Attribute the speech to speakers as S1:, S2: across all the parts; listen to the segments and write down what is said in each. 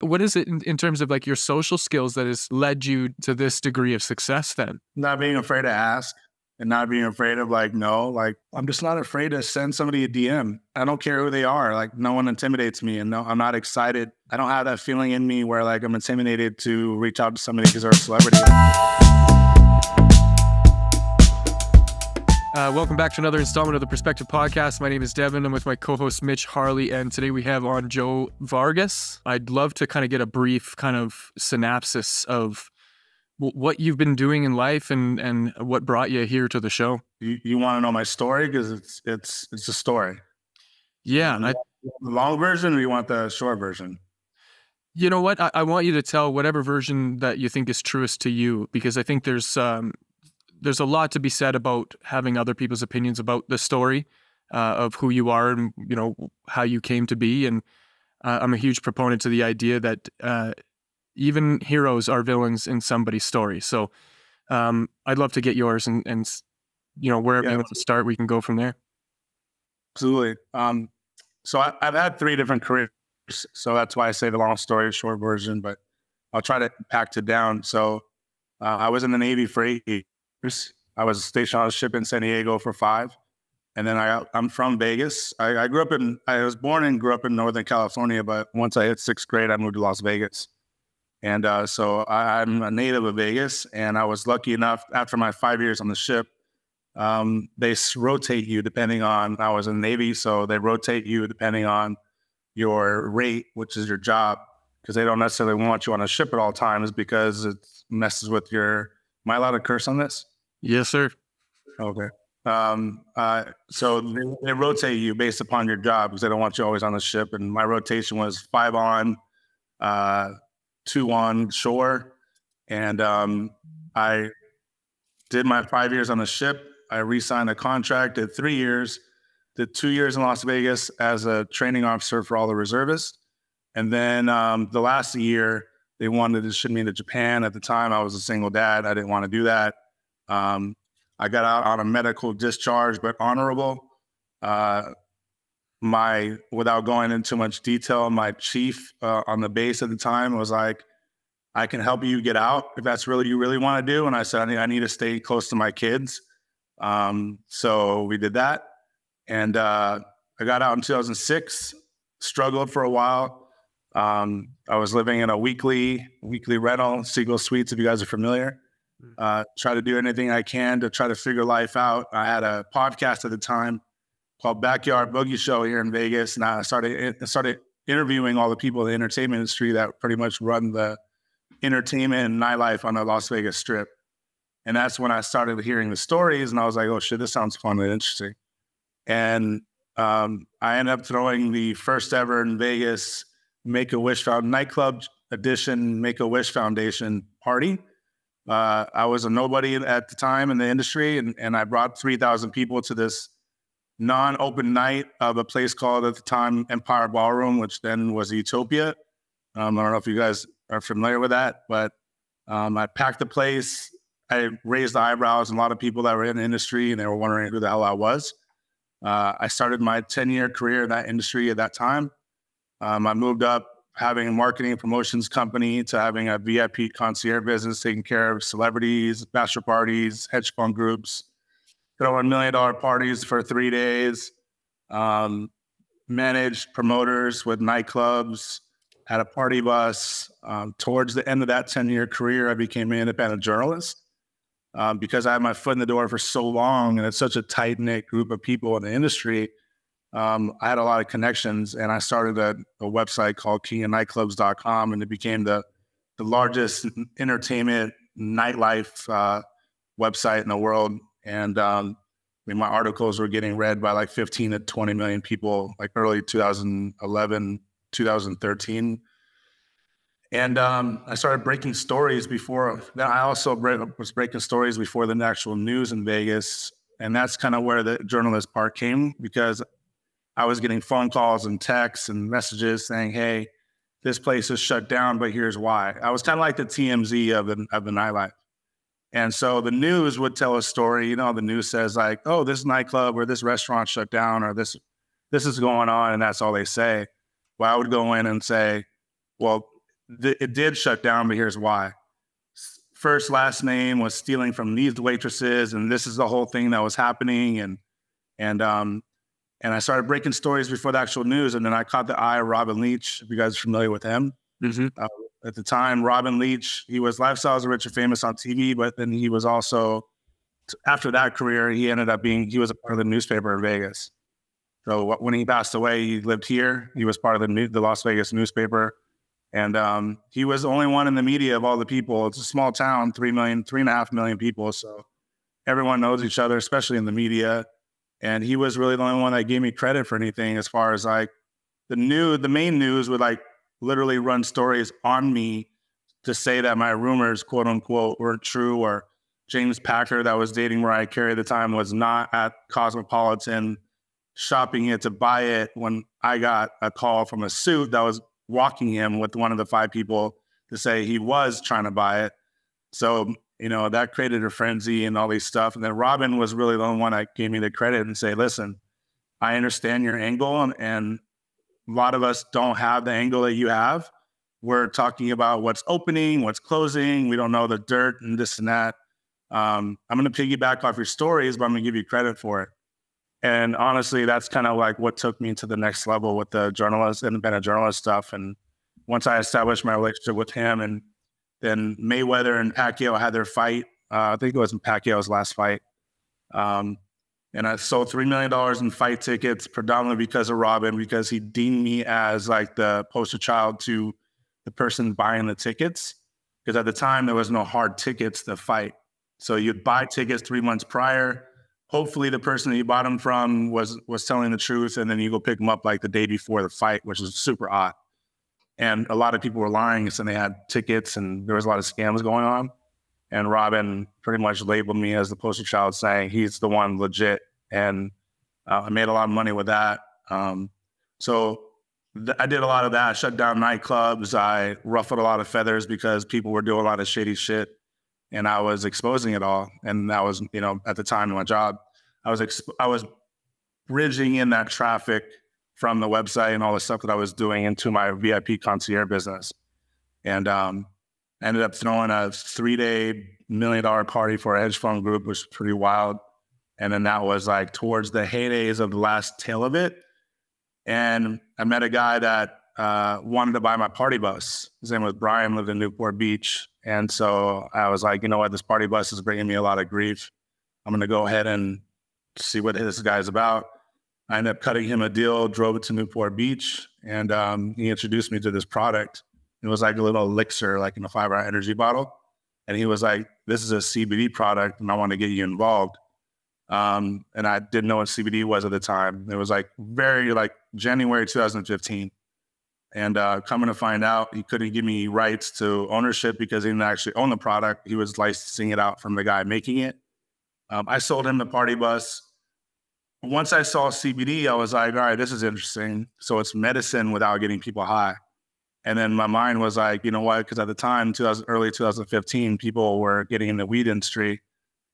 S1: what is it in terms of like your social skills that has led you to this degree of success then?
S2: Not being afraid to ask and not being afraid of like, no, like I'm just not afraid to send somebody a DM. I don't care who they are. Like no one intimidates me, and no, I'm not excited. I don't have that feeling in me where like I'm intimidated to reach out to somebody because they're a celebrity.
S1: Welcome back to another installment of the Perspective Podcast. My name is Devon. I'm with my co-host Mitch, Harley, and today we have on Joe Vargas. I'd love to kind of get a brief kind of synopsis of what you've been doing in life and what brought you here to the show.
S2: You want to know my story? Because it's a story.
S1: Yeah.
S2: The long version, or you want the short version?
S1: You know what? I want you to tell whatever version that you think is truest to you, because I think there's a lot to be said about having other people's opinions about the story of who you are and, you know, how you came to be. And I'm a huge proponent to the idea that even heroes are villains in somebody's story. So I'd love to get yours and you know, wherever you want to start, we can go from there.
S2: Absolutely. So I've had 3 different careers. So that's why I say the long story, short version, but I'll try to pack it down. So I was in the Navy for 8 years. I was stationed on a ship in San Diego for 5. And then I'm from Vegas. I was born and grew up in Northern California, but once I hit 6th grade, I moved to Las Vegas. And so I'm a native of Vegas, and I was lucky enough after my 5 years on the ship, they rotate you depending on, I was in the Navy, so they rotate you depending on your rate, which is your job, because they don't necessarily want you on a ship at all times because it messes with your, am I allowed to curse on this?
S1: Yes, sir.
S2: Okay. So they rotate you based upon your job because they don't want you always on the ship. And my rotation was 5 on, 2 on shore. And I did my 5 years on the ship. I re-signed a contract, did 3 years, did 2 years in Las Vegas as a training officer for all the reservists. And then the last year, they wanted to ship me to Japan. At the time, I was a single dad. I didn't want to do that. I got out on a medical discharge, but honorable. Without going into much detail, my chief on the base at the time was like, I can help you get out if that's really you really want to do. And I said, I need to stay close to my kids. So we did that. And I got out in 2006, struggled for a while. I was living in a weekly rental, Seagull Suites, if you guys are familiar. Try to do anything I can to try to figure life out. I had a podcast at the time called Backyard Boogie Show here in Vegas. And I started interviewing all the people in the entertainment industry that pretty much run the entertainment and nightlife on the Las Vegas Strip. And that's when I started hearing the stories, and I was like, oh shit, this sounds fun and interesting. And I ended up throwing the first ever in Vegas Make-A-Wish nightclub edition Make-A-Wish Foundation party. I was a nobody at the time in the industry, and I brought 3,000 people to this non-open night of a place called, at the time, Empire Ballroom, which then was Utopia. I don't know if you guys are familiar with that, but I packed the place. I raised the eyebrows and a lot of people that were in the industry, and they were wondering who the hell I was. I started my 10-year career in that industry at that time. I moved up having a marketing and promotions company to having a VIP concierge business, taking care of celebrities, bachelor parties, hedge fund groups, throwing $1 million parties for 3 days, managed promoters with nightclubs, had a party bus. Towards the end of that 10-year career, I became an independent journalist because I had my foot in the door for so long, and it's such a tight-knit group of people in the industry. I had a lot of connections, and I started a website called kingofnightclubs.com, and it became the largest entertainment nightlife website in the world. And my articles were getting read by like 15 to 20 million people, like early 2011, 2013. And I started breaking stories before. Then I also was breaking stories before the actual news in Vegas. And that's kind of where the journalist part came, because I was getting phone calls and texts and messages saying, hey, this place is shut down, but here's why. I was kind of like the TMZ of the nightlife. And so the news would tell a story. You know, the news says like, oh, this nightclub or this restaurant shut down, or this is going on, and that's all they say. Well, I would go in and say, well, it did shut down, but here's why. First, last name was stealing from these waitresses, and this is the whole thing that was happening. And I started breaking stories before the actual news. And then I caught the eye of Robin Leach, if you guys are familiar with him. At the time, Robin Leach, he was Lifestyles of Rich and Famous on TV, but then he was also, after that career, he was a part of the newspaper in Vegas. So when he passed away, he lived here. He was part of the Las Vegas newspaper. And he was the only one in the media of all the people. It's a small town, 3.5 million people. So everyone knows each other, especially in the media. And he was really the only one that gave me credit for anything, as far as like the main news would like literally run stories on me to say that my rumors, quote unquote, weren't true, or James Packer, that was dating Mariah Carey at the time, was not at Cosmopolitan shopping it to buy it, when I got a call from a suit that was walking him with one of the 5 people to say he was trying to buy it. So, that created a frenzy and all these stuff. And then Robin was really the only one that gave me the credit and say, listen, I understand your angle, and a lot of us don't have the angle that you have. We're talking about what's opening, what's closing. We don't know the dirt and this and that. I'm going to piggyback off your stories, but I'm going to give you credit for it. And honestly, that's kind of like what took me to the next level with the independent journalist stuff. And once I established my relationship with him, and then Mayweather and Pacquiao had their fight, I think it was Pacquiao's last fight. And I sold $3 million in fight tickets, predominantly because of Robin, because he deemed me as like the poster child to the person buying the tickets. Because at the time, there was no hard tickets to fight. So you'd buy tickets 3 months prior. Hopefully the person that you bought them from was telling the truth, and then you go pick them up like the day before the fight, which is super odd. And a lot of people were lying, so they had tickets, and there was a lot of scams going on. And Robin pretty much labeled me as the poster child, saying he's the one legit. And I made a lot of money with that. So I did a lot of that. I shut down nightclubs. I ruffled a lot of feathers because people were doing a lot of shady shit, and I was exposing it all. And that was, at the time in my job, I was bridging in that traffic from the website and all the stuff that I was doing into my VIP concierge business. And I ended up throwing a 3-day $1 million party for a hedge fund group, which was pretty wild. And then that was like towards the heydays of the last tail of it. And I met a guy that wanted to buy my party bus. His name was Brian, lived in Newport Beach. And so I was like, you know what, this party bus is bringing me a lot of grief. I'm going to go ahead and see what this guy's about. I ended up cutting him a deal, drove it to Newport Beach, and he introduced me to this product. It was like a little elixir, like in a 5-hour energy bottle. And he was like, this is a CBD product, and I want to get you involved. And I didn't know what CBD was at the time. It was like January 2015. And coming to find out, he couldn't give me rights to ownership because he didn't actually own the product. He was licensing it out from the guy making it. I sold him the party bus. Once I saw CBD, I was like, all right, this is interesting. So it's medicine without getting people high. And then my mind was like, you know what? Because at the time, early 2015, people were getting in the weed industry,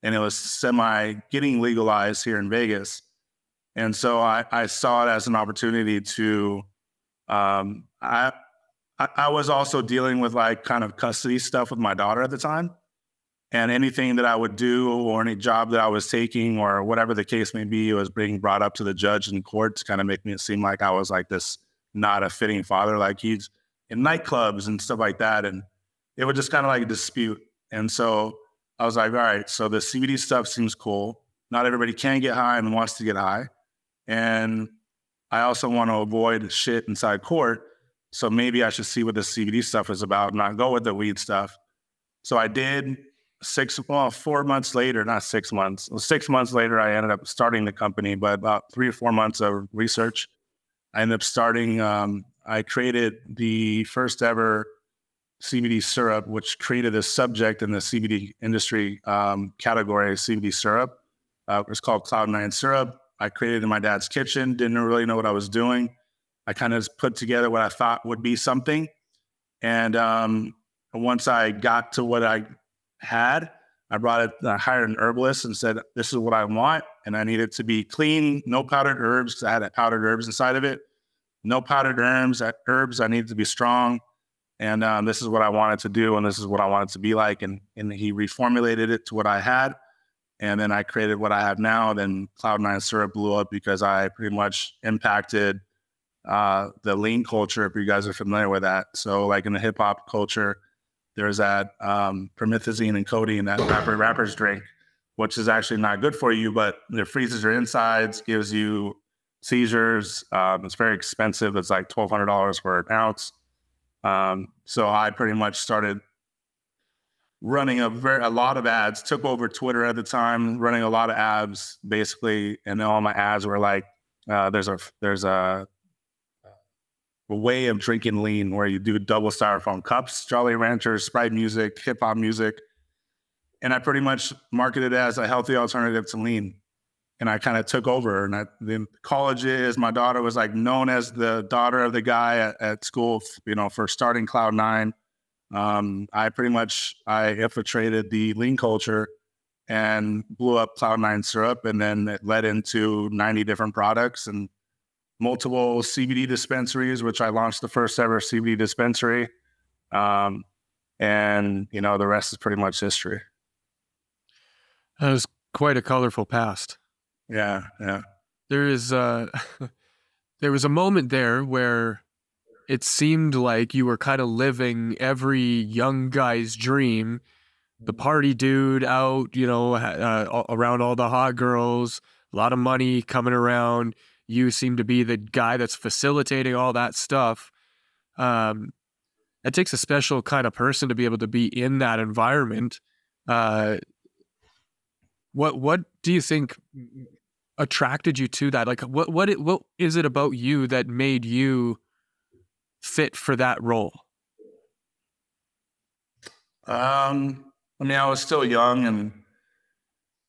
S2: and it was getting legalized here in Vegas. And so I saw it as an opportunity to, I was also dealing with like kind of custody stuff with my daughter at the time. And anything that I would do, or any job that I was taking, or whatever the case may be, was being brought up to the judge in court to kind of make me seem like I was like this not a fitting father, like he's in nightclubs and stuff like that. And it would just kind of like dispute. And so I was like, all right, so the CBD stuff seems cool. Not everybody can get high and wants to get high. And I also want to avoid shit inside court. So maybe I should see what the CBD stuff is about and not go with the weed stuff. So I did. 4 months later, not 6 months. 6 months later, I ended up starting the company, but about 3 or 4 months of research, I ended up starting, I created the first ever CBD syrup, which created a subject in the CBD industry category, CBD syrup. It's called Cloud9 syrup. I created it in my dad's kitchen, didn't really know what I was doing. I kind of put together what I thought would be something. And once I got to what I had, I hired an herbalist and said, this is what I want. And I need it to be clean, no powdered herbs, because I had powdered herbs inside of it. No powdered herbs. I need it to be strong. And this is what I wanted to do, and this is what I wanted to be like. And he reformulated it to what I had. And then I created what I have now. Then Cloud9 Syrup blew up because I pretty much impacted the lean culture, if you guys are familiar with that. So like in the hip hop culture, there's that promethazine and codeine that rappers drink, which is actually not good for you, but it freezes your insides, gives you seizures. It's very expensive. It's like $1,200 for an ounce. So I pretty much started running a lot of ads, took over Twitter at the time, running a lot of ads basically. And all my ads were like, there's a way of drinking lean where you do double styrofoam cups, Jolly Ranchers, Sprite music, hip hop music. And I pretty much marketed it as a healthy alternative to lean. And I kind of took over. And the colleges, my daughter was like known as the daughter of the guy at school, for starting Cloud9. I infiltrated the lean culture and blew up Cloud9 Syrup. And then it led into 90 different products and multiple CBD dispensaries, which I launched the first ever CBD dispensary. And, the rest is pretty much history.
S1: That was quite a colorful past.
S2: Yeah.
S1: There was a moment there where it seemed like you were kind of living every young guy's dream, the party dude out, around all the hot girls, a lot of money coming around. You seem to be the guy that's facilitating all that stuff. It takes a special kind of person to be able to be in that environment. What do you think attracted you to that? Like, what is it about you that made you fit for that role?
S2: I was still young and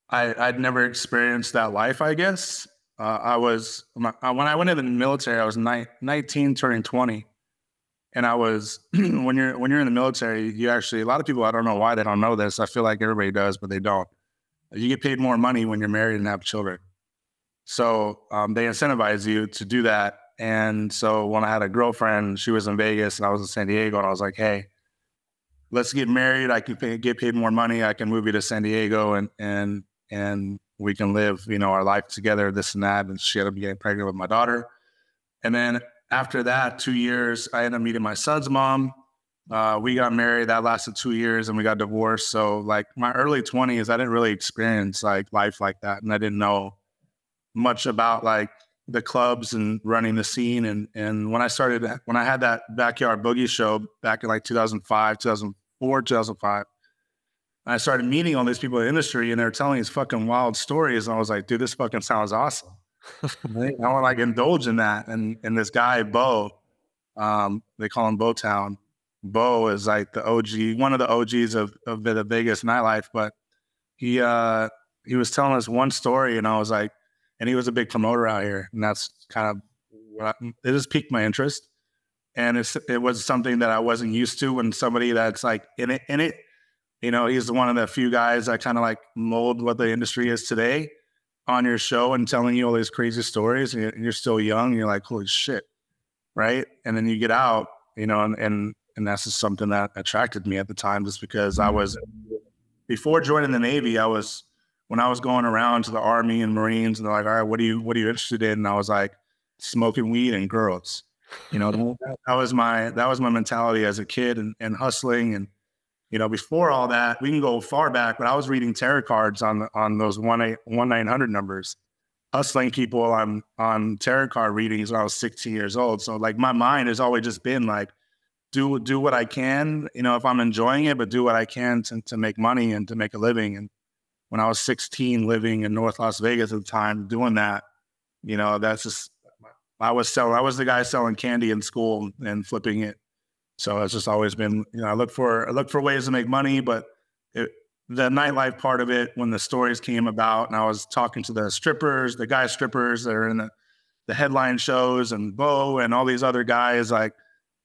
S2: I'd never experienced that life, I guess. When I went into the military, I was 19 turning 20. And I was, when you're in the military, you actually, a lot of people, I don't know why they don't know this. I feel like everybody does, but they don't. You get paid more money when you're married and have children. So they incentivize you to do that. And so when I had a girlfriend, she was in Vegas and I was in San Diego, and I was like, hey, let's get married. I can get paid more money. I can move you to San Diego and we can live, our life together, this and that. And she ended up getting pregnant with my daughter. And then after that, 2 years, I ended up meeting my son's mom. We got married. That lasted 2 years and we got divorced. So like my early 20s, I didn't really experience like life like that. And I didn't know much about like the clubs and running the scene. And when I had that Backyard Boogie show back in like 2005, 2004, 2005, I started meeting all these people in the industry and they were telling these fucking wild stories. And I was like, dude, this fucking sounds awesome. I want to like indulge in that. And this guy, Bo, they call him Bo-Town. Bo is like the OG, one of the OGs of the Vegas nightlife. But he was telling us one story and I was like, and he was a big promoter out here. And that's kind of, it just piqued my interest. And it was something that I wasn't used to when somebody that's like in it, he's one of the few guys that kind of like mold what the industry is today on your show and telling you all these crazy stories. And you're still young. And you're like, holy shit. Right. And then you get out, and that's just something that attracted me at the time, just because before joining the Navy, when I was going around to the Army and Marines and they're like, all right, what are you interested in? And I was like, smoking weed and girls, that was my mentality as a kid and hustling. And, before all that, we can go far back, but I was reading tarot cards on those 1-900 numbers, hustling people on tarot card readings when I was 16 years old. So like my mind has always just been like, do what I can, if I'm enjoying it, but do what I can to make money and to make a living. And when I was 16, living in North Las Vegas at the time, doing that, that's just, I was the guy selling candy in school and flipping it. So it's just always been, I look for ways to make money, but the nightlife part of it, when the stories came about and I was talking to the guy strippers that are in the headline shows and Bo and all these other guys, like,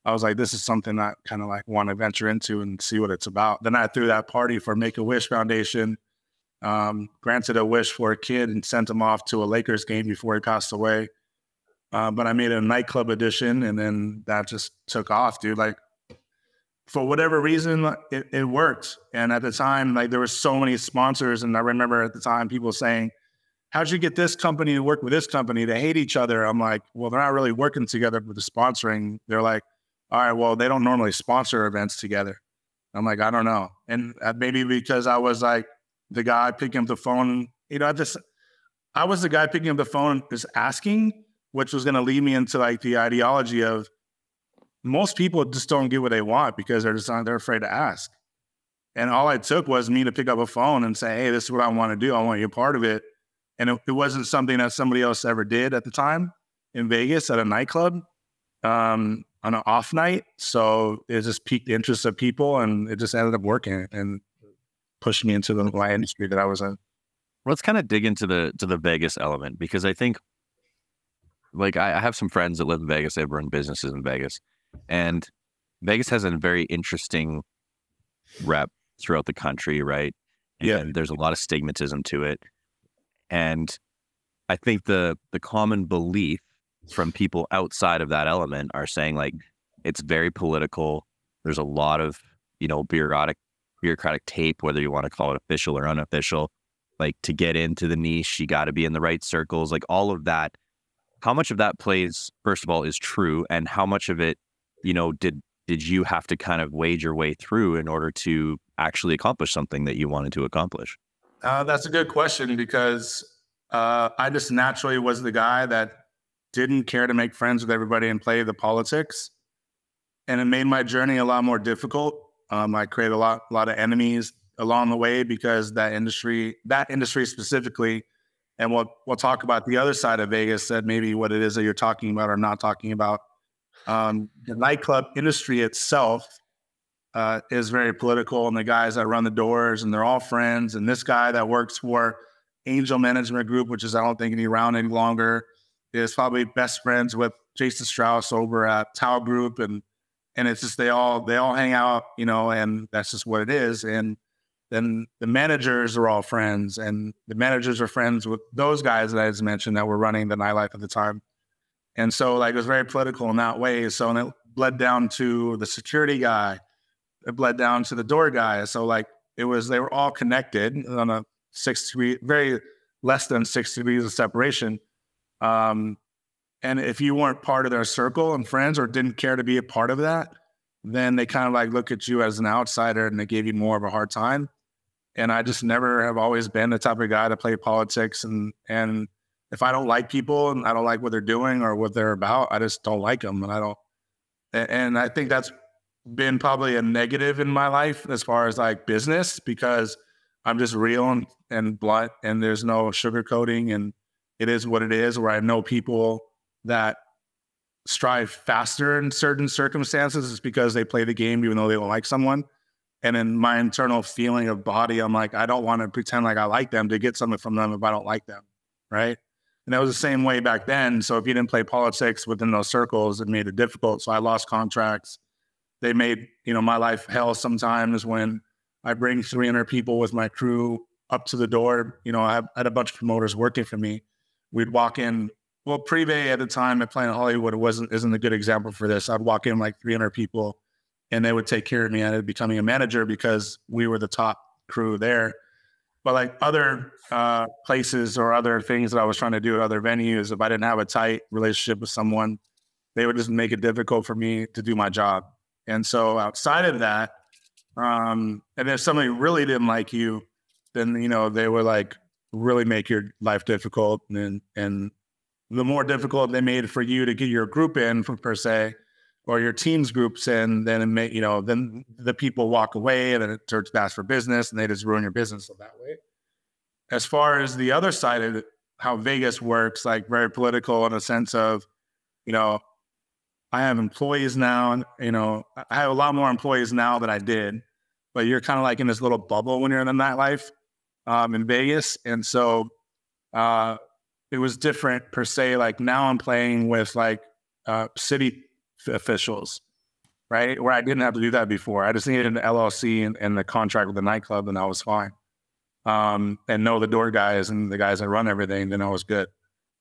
S2: I was like, this is something I kind of like want to venture into and see what it's about. Then I threw that party for Make-A-Wish Foundation, granted a wish for a kid and sent him off to a Lakers game before he passed away. But I made a nightclub edition and then that just took off, dude. Like for whatever reason, it worked. And at the time, like there were so many sponsors. And I remember at the time people saying, how'd you get this company to work with this company? They hate each other. I'm like, well, they're not really working together with the sponsoring. They're like, all right, well, they don't normally sponsor events together. I'm like, I don't know. And maybe because I was like the guy picking up the phone, I was the guy picking up the phone just asking, which was going to lead me into like the ideology of most people just don't get what they want because they're afraid to ask. And all it took was me to pick up a phone and say, hey, this is what I want to do. I want you a part of it. And it wasn't something that somebody else ever did at the time in Vegas at a nightclub on an off night. So it just piqued the interest of people, and it just ended up working and pushed me into my industry that I was in.
S3: Let's kind of dig into the Vegas element, because I think, like, I have some friends that live in Vegas. They run businesses in Vegas, and Vegas has a very interesting rep throughout the country, right? And there's a lot of stigmatism to it. And I think the common belief from people outside of that element are saying, like, it's very political. There's a lot of, bureaucratic tape, whether you want to call it official or unofficial. Like, to get into the niche, you got to be in the right circles, like all of that. How much of that plays, first of all, is true, and how much of it, did you have to kind of wade your way through in order to actually accomplish something that you wanted to accomplish?
S2: That's a good question, because I just naturally was the guy that didn't care to make friends with everybody and play the politics. And it made my journey a lot more difficult. I created a lot of enemies along the way because that industry specifically, and we'll talk about the other side of Vegas, that maybe what it is that you're talking about or not talking about. The nightclub industry itself is very political, and the guys that run the doors, and they're all friends. And this guy that works for Angel Management Group, which is, I don't think, around any longer, is probably best friends with Jason Strauss over at Tao Group. And it's just, they all hang out, and that's just what it is. And then the managers are all friends, and the managers are friends with those guys that I just mentioned that were running the nightlife at the time. And so, like, it was very political in that way. So, and it bled down to the security guy. It bled down to the door guy. So, like, they were all connected on a 6 degree, very less than 6 degrees of separation. And if you weren't part of their circle and friends, or didn't care to be a part of that, then they kind of like look at you as an outsider, and they gave you more of a hard time. And I just never have always been the type of guy to play politics. And if I don't like people and I don't like what they're doing or what they're about, I just don't like them. And I think that's been probably a negative in my life as far as like business, because I'm just real and blunt, and there's no sugarcoating, and it is what it is. Where I know people that strive faster in certain circumstances is because they play the game even though they don't like someone. And in my internal feeling of body, I'm like, I don't want to pretend like I like them to get something from them if I don't like them, right? And that was the same way back then. So if you didn't play politics within those circles, it made it difficult. So I lost contracts. They made, my life hell sometimes when I bring 300 people with my crew up to the door. I had a bunch of promoters working for me. We'd walk in. Well, Privé at the time at Planet Hollywood isn't a good example for this. I'd walk in like 300 people, and they would take care of me. I ended up becoming a manager because we were the top crew there. But like other places or other things that I was trying to do at other venues, if I didn't have a tight relationship with someone, they would just make it difficult for me to do my job. And so outside of that, and if somebody really didn't like you, then, they would like really make your life difficult. And the more difficult they made it for you to get your group in, per se, or your team's groups in, then it may, then the people walk away, and then it turns bad for business, and they just ruin your business that way. As far as the other side of it, how Vegas works, like very political in a sense of, I have employees now, and, I have a lot more employees now than I did, but you're kind of like in this little bubble when you're in the nightlife in Vegas. And so it was different per se. Like now I'm playing with like city officials, right? Where I didn't have to do that before. I just needed an LLC and the contract with the nightclub, and I was fine. And know the door guys and the guys that run everything, then I was good.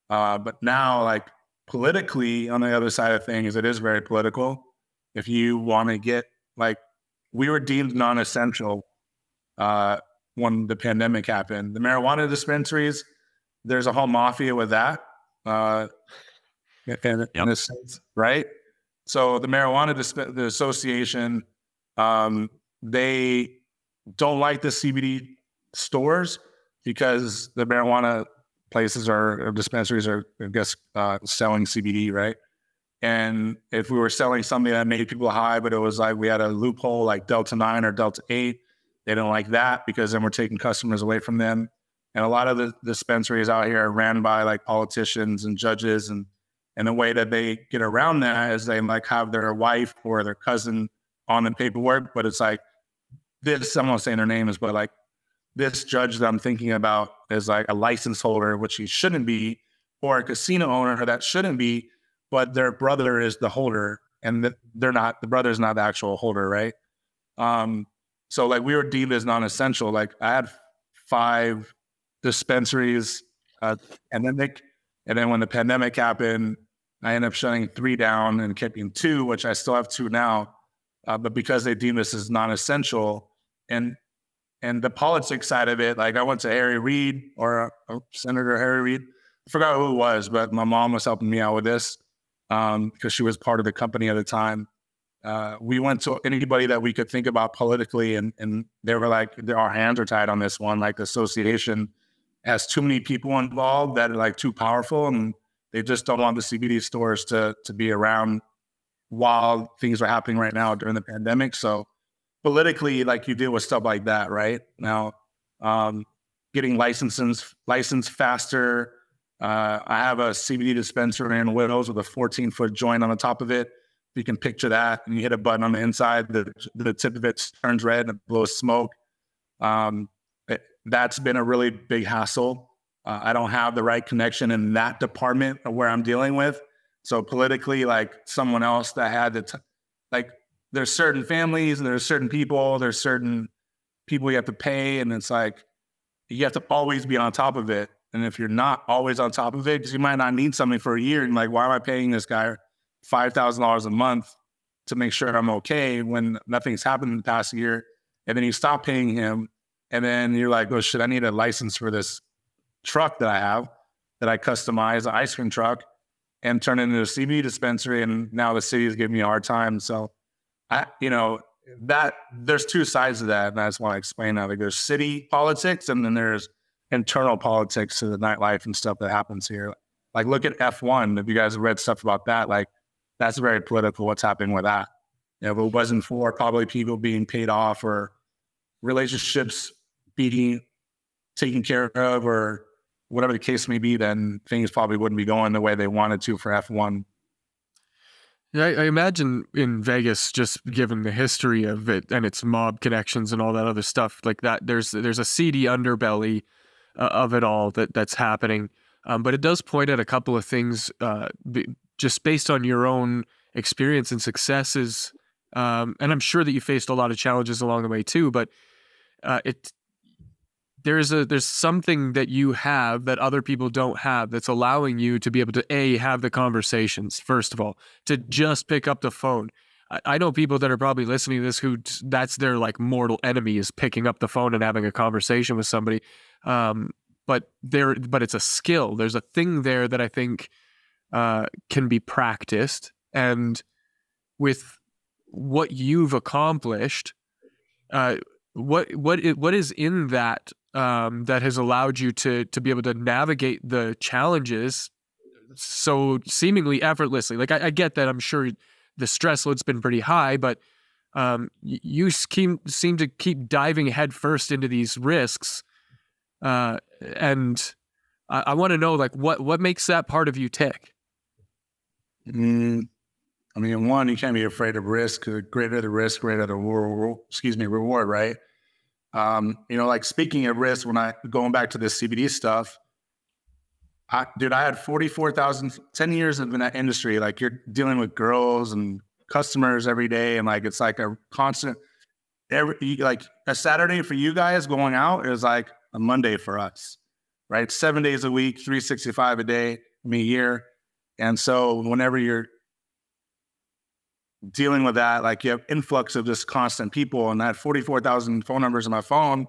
S2: But now, like politically, on the other side of things, it is very political. If you want to get like we were deemed non-essential when the pandemic happened. The marijuana dispensaries, there's a whole mafia with that, in a sense, right? So the marijuana the association, they don't like the CBD stores because the marijuana places or dispensaries are, I guess, selling CBD, right? And if we were selling something that made people high, but it was like we had a loophole like Delta 9 or Delta 8, they don't like that because then we're taking customers away from them. And a lot of the dispensaries out here are ran by like politicians and judges, and the way that they get around that is they like have their wife or their cousin on the paperwork, but it's like this, I'm not saying their names, but like this judge that I'm thinking about is like a license holder, which he shouldn't be, or a casino owner that shouldn't be, but their brother is the holder, and they're not, the brother's not the actual holder, right? So like we were deemed as non-essential. Like I had 5 dispensaries, and then when the pandemic happened, I ended up shutting 3 down and keeping 2, which I still have 2 now. But because they deemed us as non-essential, and the politics side of it, like I went to Harry Reid or Senator Harry Reid. I forgot who it was, but my mom was helping me out with this because she was part of the company at the time. We went to anybody that we could think about politically, and they were like, our hands are tied on this one. Like the association has too many people involved that are like too powerful, and they just don't want the CBD stores to be around while things are happening right now during the pandemic. So politically, like you deal with stuff like that, right? Now, getting licensed faster. I have a CBD dispenser in Willows with a 14-foot joint on the top of it. You can picture that, and you hit a button on the inside, the tip of it turns red and blows smoke. That's been a really big hassle. I don't have the right connection in that department of where I'm dealing with. So politically, like someone else that had like there's certain families and there's certain people you have to pay, and it's like you have to always be on top of it. And if you're not always on top of it, because you might not need something for a year, and like, why am I paying this guy $5,000 a month to make sure I'm okay when nothing's happened in the past year? And then you stop paying him, and then you're like, oh shit, I need a license for this truck that I have, that I customize, an ice cream truck, and turn it into a CBD dispensary. And now the city is giving me a hard time. So that there's 2 sides of that. And I just want to explain that. Like there's city politics, and then there's internal politics to the nightlife and stuff that happens here. Like look at F1. If you guys have read stuff about that, like that's very political, what's happening with that. If it wasn't for probably people being paid off or relationships being taken care of or whatever the case may be, then things probably wouldn't be going the way they wanted to for F1.
S1: Yeah, I imagine in Vegas, just given the history of it and its mob connections and all that other stuff like that, there's a seedy underbelly of it all that's happening. But it does point at a couple of things just based on your own experience and successes. And I'm sure that you faced a lot of challenges along the way too, but there's something that you have that other people don't have that's allowing you to be able to have the conversations, first of all, to just pick up the phone. I know people that are probably listening to this who that's their like mortal enemy, is picking up the phone and having a conversation with somebody. But it's a skill. There's a thing there that I think can be practiced. And with what you've accomplished, what is in that that has allowed you to be able to navigate the challenges so seemingly effortlessly? Like I get that. I'm sure the stress load's been pretty high, but you seem to keep diving headfirst into these risks. And I want to know, like, what makes that part of you tick?
S2: I mean, one, you can't be afraid of risk. The greater the risk, greater the reward, right? Like speaking of risk, going back to this CBD stuff, I had 44,000, 10 years in that industry. Like you're dealing with girls and customers every day. And like, it's like a constant, like a Saturday for you guys going out is like a Monday for us, right? 7 days a week, 365 a day, a year. And so whenever you're dealing with that, like you have influx of just constant people, and I had 44,000 phone numbers in my phone.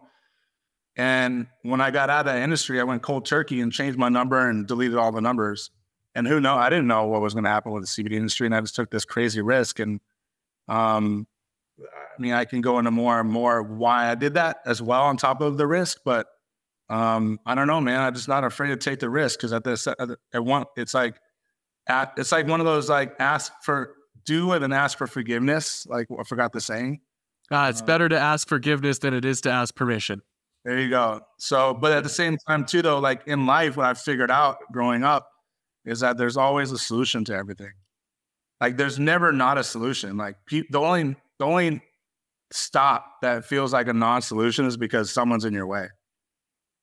S2: And when I got out of that industry, I went cold turkey and changed my number and deleted all the numbers. And who knows? I didn't know what was going to happen with the CBD industry, and I just took this crazy risk. And I mean, I can go into more and more why I did that as well on top of the risk. But I don't know, man. I'm just not afraid to take the risk, because it's like one of those, like, do it and ask for forgiveness. Like, I forgot the saying.
S1: It's better to ask forgiveness than it is to ask permission.
S2: There you go. So, but at the same time too, though, like in life, what I've figured out growing up is that there's always a solution to everything. Like, there's never not a solution. Like, the only stop that feels like a non-solution is because someone's in your way.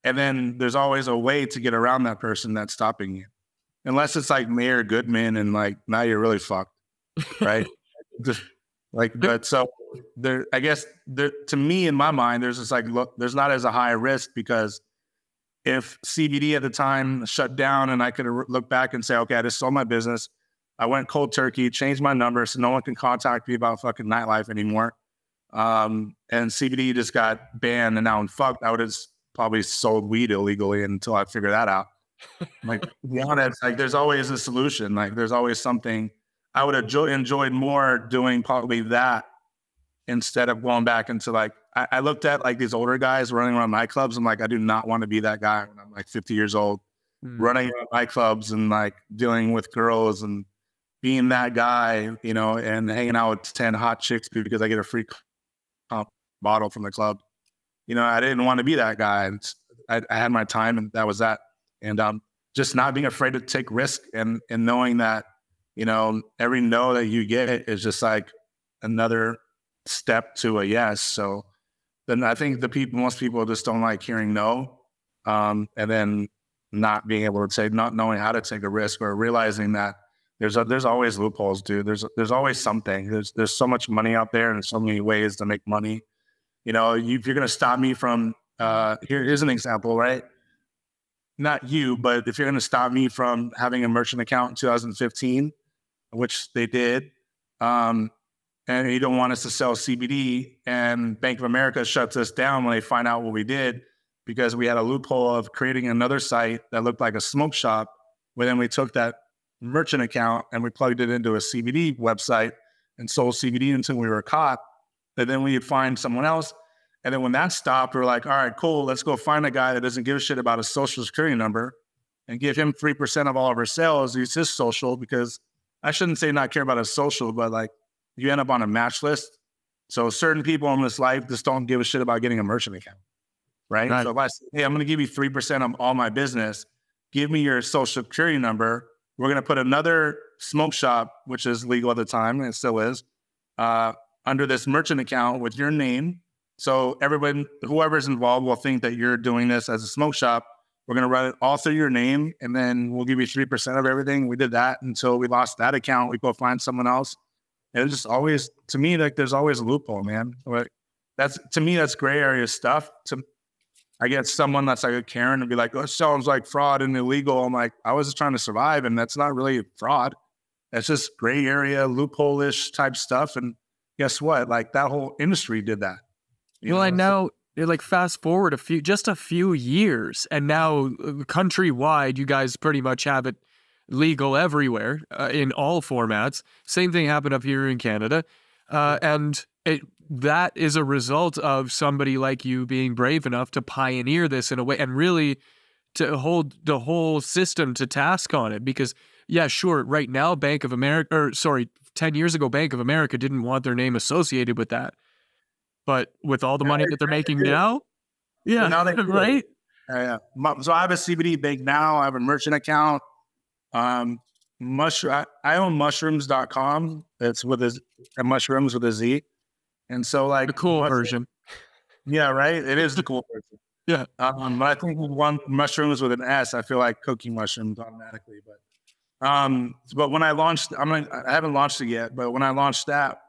S2: And then there's always a way to get around that person that's stopping you. Unless it's like Mayor Goodman and like, now you're really fucked, right? But so there, I guess there, to me, in my mind, there's just like, look, there's not as a high risk, because if CBD at the time shut down and I could look back and say, okay, I just sold my business, I went cold turkey, changed my number so no one can contact me about fucking nightlife anymore. And CBD just got banned and now I'm fucked. I would have probably sold weed illegally until I figured that out. Like, to be honest, like, there's always a solution. Like, there's always something. I would have enjoyed more doing probably that instead of going back into, like, I looked at like these older guys running around nightclubs. I'm like, I do not want to be that guy when I'm like 50 years old, running around nightclubs and like dealing with girls and being that guy, you know, and hanging out with 10 hot chicks because I get a free bottle from the club. You know, I didn't want to be that guy. I had my time, and that was that. And just not being afraid to take risk, and knowing that, you know, every no that you get is just like another step to a yes. So then I think most people just don't like hearing no, and then not being able to say, not knowing how to take a risk, or realizing that there's always loopholes, dude. There's always something. There's so much money out there, and so many ways to make money. You know, if you're going to stop me from, here's an example, right? Not you, but if you're going to stop me from having a merchant account in 2015, which they did, and you don't want us to sell CBD, and Bank of America shuts us down when they find out what we did, because we had a loophole of creating another site that looked like a smoke shop, where then we took that merchant account and we plugged it into a CBD website and sold CBD until we were caught. And then we'd find someone else. And then when that stopped, we're like, all right, cool, let's go find a guy that doesn't give a shit about his social security number and give him 3% of all of our sales. Use his social, because I shouldn't say not care about his social, but like, you end up on a match list. So certain people in this life just don't give a shit about getting a merchant account, right? So if I say, hey, I'm going to give you 3% of all my business, give me your social security number. We're going to put another smoke shop, which is legal at the time, and it still is, under this merchant account with your name. So everyone, whoever's involved, will think that you're doing this as a smoke shop. We're going to run it all through your name, and then we'll give you 3% of everything. We did that until we lost that account. We go find someone else. And it's just always, to me, like, there's always a loophole, man. Like, to me, that's gray area stuff. I get someone that's like a Karen and be like, oh, it sounds like fraud and illegal. I'm like, I was just trying to survive, and that's not really fraud. That's just gray area, loophole-ish type stuff. And guess what? Like, that whole industry did that.
S1: Well, I know, like, fast forward just a few years, and now countrywide, you guys pretty much have it legal everywhere, in all formats. Same thing happened up here in Canada. And that is a result of somebody like you being brave enough to pioneer this in a way, and really to hold the whole system to task on it. Because, yeah, sure, right now, 10 years ago, Bank of America didn't want their name associated with that. But with all the money that they're making now, yeah, now right?
S2: Yeah. So I have a CBD bank now. I have a merchant account. I own mushrooms.com. It's mushrooms with a Z. And so, like,
S1: the cool version.
S2: Yeah, right. It is the cool version.
S1: Yeah.
S2: But I think with one mushrooms with an S, I feel like cooking mushrooms automatically. But when I launched, I haven't launched it yet, but when I launched that,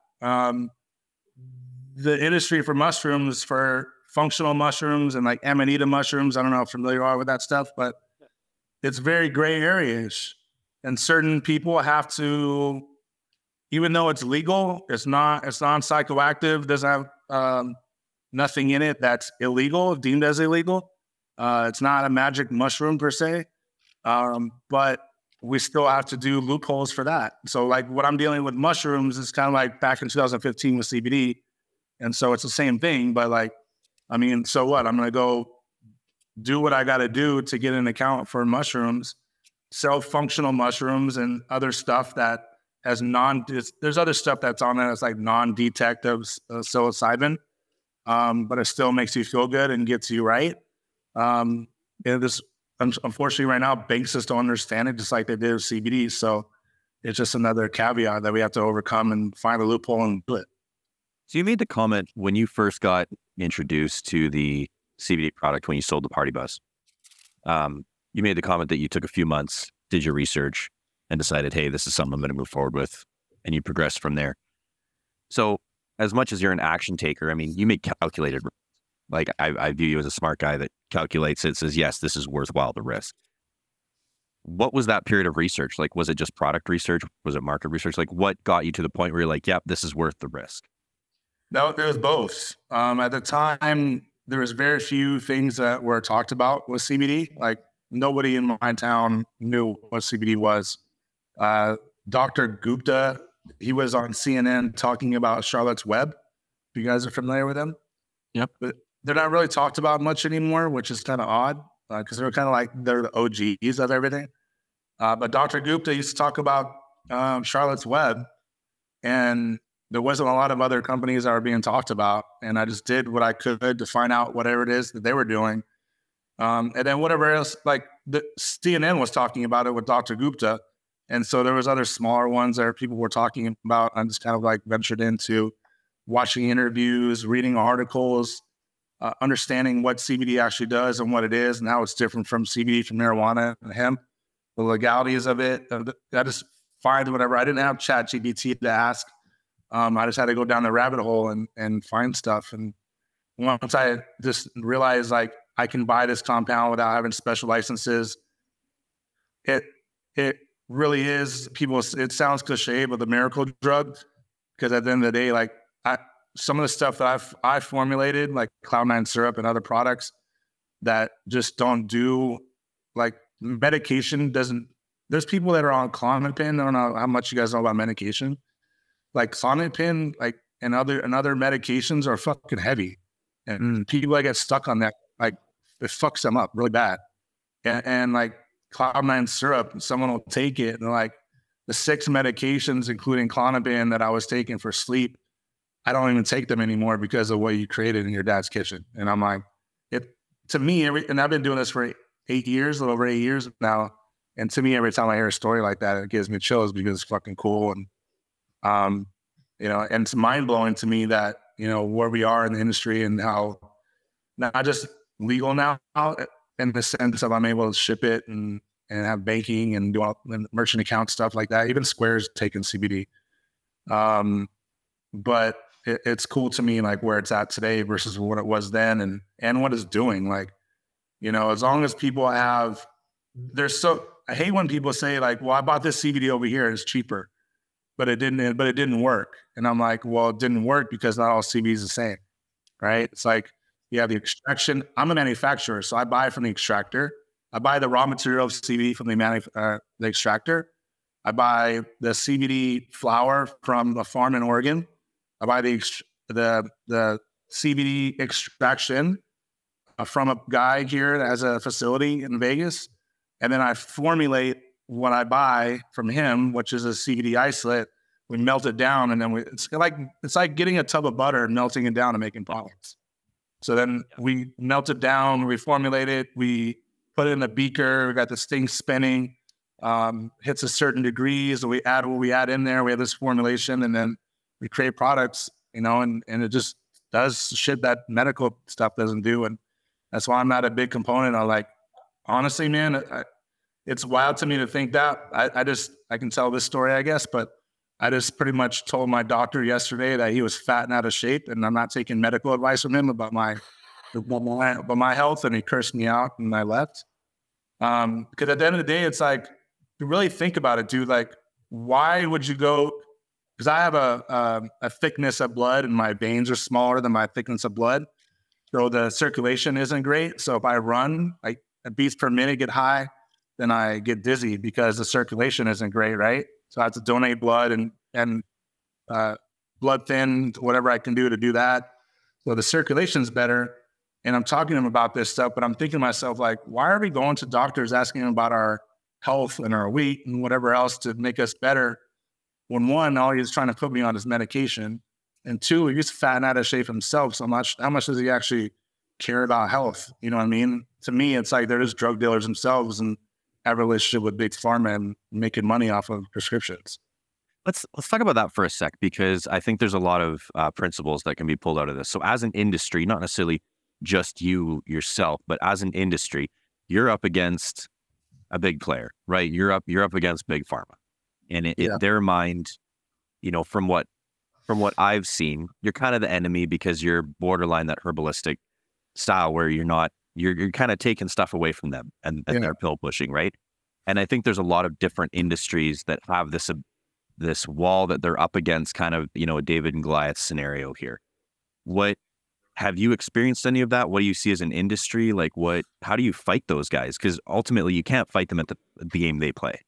S2: the industry for mushrooms, for functional mushrooms and like Amanita mushrooms, I don't know how familiar you are with that stuff, but it's very gray area-ish. And certain people have to even though it's legal, it's non-psychoactive, doesn't have nothing in it that's illegal, deemed as illegal. It's not a magic mushroom per se, but we still have to do loopholes for that. So like what I'm dealing with mushrooms is kind of like back in 2015 with CBD. And so it's the same thing, but like, I mean, so what? I'm going to go do what I got to do to get an account for mushrooms, sell functional mushrooms and other stuff that has there's other stuff that's on there that's like non-detective psilocybin, but it still makes you feel good and gets you right. And this, unfortunately right now, banks just don't understand it, just like they did with CBD. So it's just another caveat that we have to overcome and find a loophole and do it.
S3: So you made the comment when you first got introduced to the CBD product, when you sold the Party Bus, you made the comment that you took a few months, did your research, and decided, hey, this is something I'm going to move forward with, and you progressed from there. So as much as you're an action taker, I mean, you make calculated, like I view you as a smart guy that calculates it, says, yes, this is worthwhile the risk. What was that period of research? Like, was it just product research? Was it market research? Like, what got you to the point where you're like, yep, this is worth the risk?
S2: No, there was both. At the time, there was very few things that were talked about with CBD. Like nobody in my town knew what CBD was. Dr. Gupta, he was on CNN talking about Charlotte's Web. If you guys are familiar with him.
S1: Yep.
S2: But they're not really talked about much anymore, which is kind of odd because they're kind of like, they're the OGs of everything. But Dr. Gupta used to talk about Charlotte's Web, and there wasn't a lot of other companies that were being talked about. And I just did what I could to find out whatever it is that they were doing. And then whatever else, like the CNN was talking about it with Dr. Gupta. And so there was other smaller ones that people were talking about. I just kind of like ventured into watching interviews, reading articles, understanding what CBD actually does and what it is and how it's different from CBD, from marijuana and hemp, the legalities of it. I just find whatever. I didn't have ChatGPT to ask. I just had to go down the rabbit hole and find stuff. And once I just realized like I can buy this compound without having special licenses, it really is, it sounds cliche, but the miracle drug. Because at the end of the day, like some of the stuff that I formulated, like Cloud9 syrup and other products that just don't do, like medication doesn't, there's people that are on Clonopin. I don't know how much you guys know about medication. Like Clonopin, like and other medications are fucking heavy, and people that get stuck on that, like it fucks them up really bad. And like Cloud9 syrup, someone will take it, and like the 6 medications, including Clonopin, that I was taking for sleep, I don't even take them anymore because of what you created in your dad's kitchen. And I'm like, to me, and I've been doing this for 8 years, a little over 8 years now. And to me, every time I hear a story like that, it gives me chills because it's fucking cool. And, you know, and it's mind blowing to me that, you know, where we are in the industry and how not just legal now in the sense of I'm able to ship it and have banking and do all and merchant account stuff like that. Even Square's taking CBD. But it's cool to me, like where it's at today versus what it was then and what it's doing. Like, you know, as long as people have, I hate when people say like, well, I bought this CBD over here, it's cheaper, but it didn't work. And I'm like, well, it didn't work because not all CBD is the same, right? It's like, you have the extraction. I'm a manufacturer, so I buy from the extractor. I buy the raw material of CBD from the extractor. I buy the CBD flower from a farm in Oregon. I buy the CBD extraction from a guy here that has a facility in Vegas. And then I formulate what I buy from him, which is a CBD isolate. We melt it down, and then it's like getting a tub of butter and melting it down and making products. So then we melt it down, we formulate it, we put it in a beaker, we got this thing spinning, hits a certain degrees, and we add what we add in there. We have this formulation, and then we create products, you know, and it just does shit that medical stuff doesn't do. And that's why I'm not a big component. I like, honestly, man, it's wild to me to think that. I can tell this story, I guess, but I just pretty much told my doctor yesterday that he was fat and out of shape, and I'm not taking medical advice from him about my health, and he cursed me out, and I left. Because at the end of the day, it's like, to really think about it, dude, like, why would you go because I have a thickness of blood and my veins are smaller than my thickness of blood. So the circulation isn't great. So if I run, like beats per minute get high, then I get dizzy because the circulation isn't great, right? So I have to donate blood and blood thin, whatever I can do to do that. So the circulation's better. And I'm talking to them about this stuff, but I'm thinking to myself, like, why are we going to doctors asking them about our health and our weight and whatever else to make us better? When one, all he's trying to put me on is medication. And two, he's fat and out of shape himself. So how much does he actually care about health? You know what I mean? To me, it's like they're just drug dealers themselves and have a relationship with big pharma and making money off of prescriptions.
S3: Let's talk about that for a sec, because I think there's a lot of principles that can be pulled out of this. So as an industry, not necessarily just you yourself, but as an industry, you're up against a big player, right? You're up against big pharma, and in their mind, you know, from what I've seen, you're kind of the enemy because you're borderline that herbalistic style where you're kind of taking stuff away from them and they're pill pushing, right? And I think there's a lot of different industries that have this wall that they're up against, kind of, you know, a David and Goliath scenario here. What have you experienced any of that? What do you see as an industry? Like how do you fight those guys? Because ultimately you can't fight them at the game they play.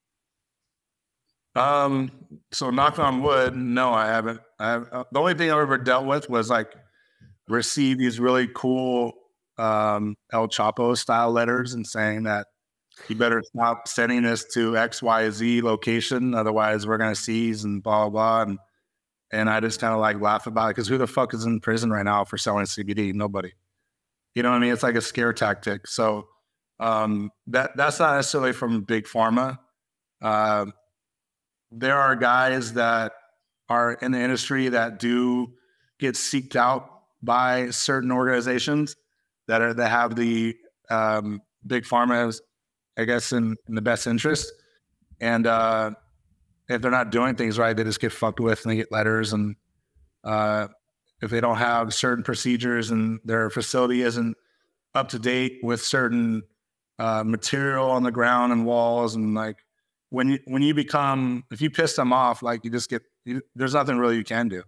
S2: So knock on wood, no, I haven't. The only thing I've ever dealt with was like receive these really cool El Chapo style letters and saying that you better stop sending this to XYZ location, otherwise we're gonna seize and blah blah blah. And I just kind of like laugh about it because who the fuck is in prison right now for selling CBD? Nobody. You know what I mean? It's like a scare tactic. So that's not necessarily from big pharma. There are guys that are in the industry that do get seeked out by certain organizations that have the big pharma, I guess, in the best interest. And if they're not doing things right, they just get fucked with and they get letters. And if they don't have certain procedures and their facility isn't up to date with certain material on the ground and walls, and like when if you piss them off, like there's nothing really you can do.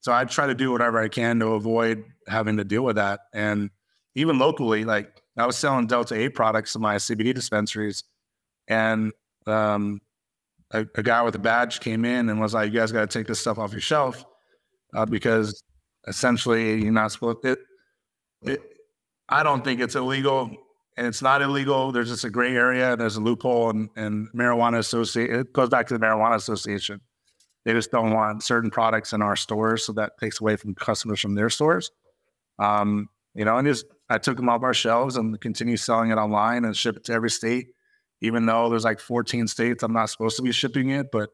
S2: So I try to do whatever I can to avoid having to deal with that. And even locally, like I was selling Delta 8 products in my CBD dispensaries, and a guy with a badge came in and was like, "You guys got to take this stuff off your shelf because essentially you're not supposed to." I don't think it's illegal, and it's not illegal. There's just a gray area. There's a loophole, and marijuana association. It goes back to the marijuana association. They just don't want certain products in our stores, so that takes away from customers from their stores. You know, and I took them off our shelves and continue selling it online and ship it to every state. Even though there's like 14 states I'm not supposed to be shipping it, but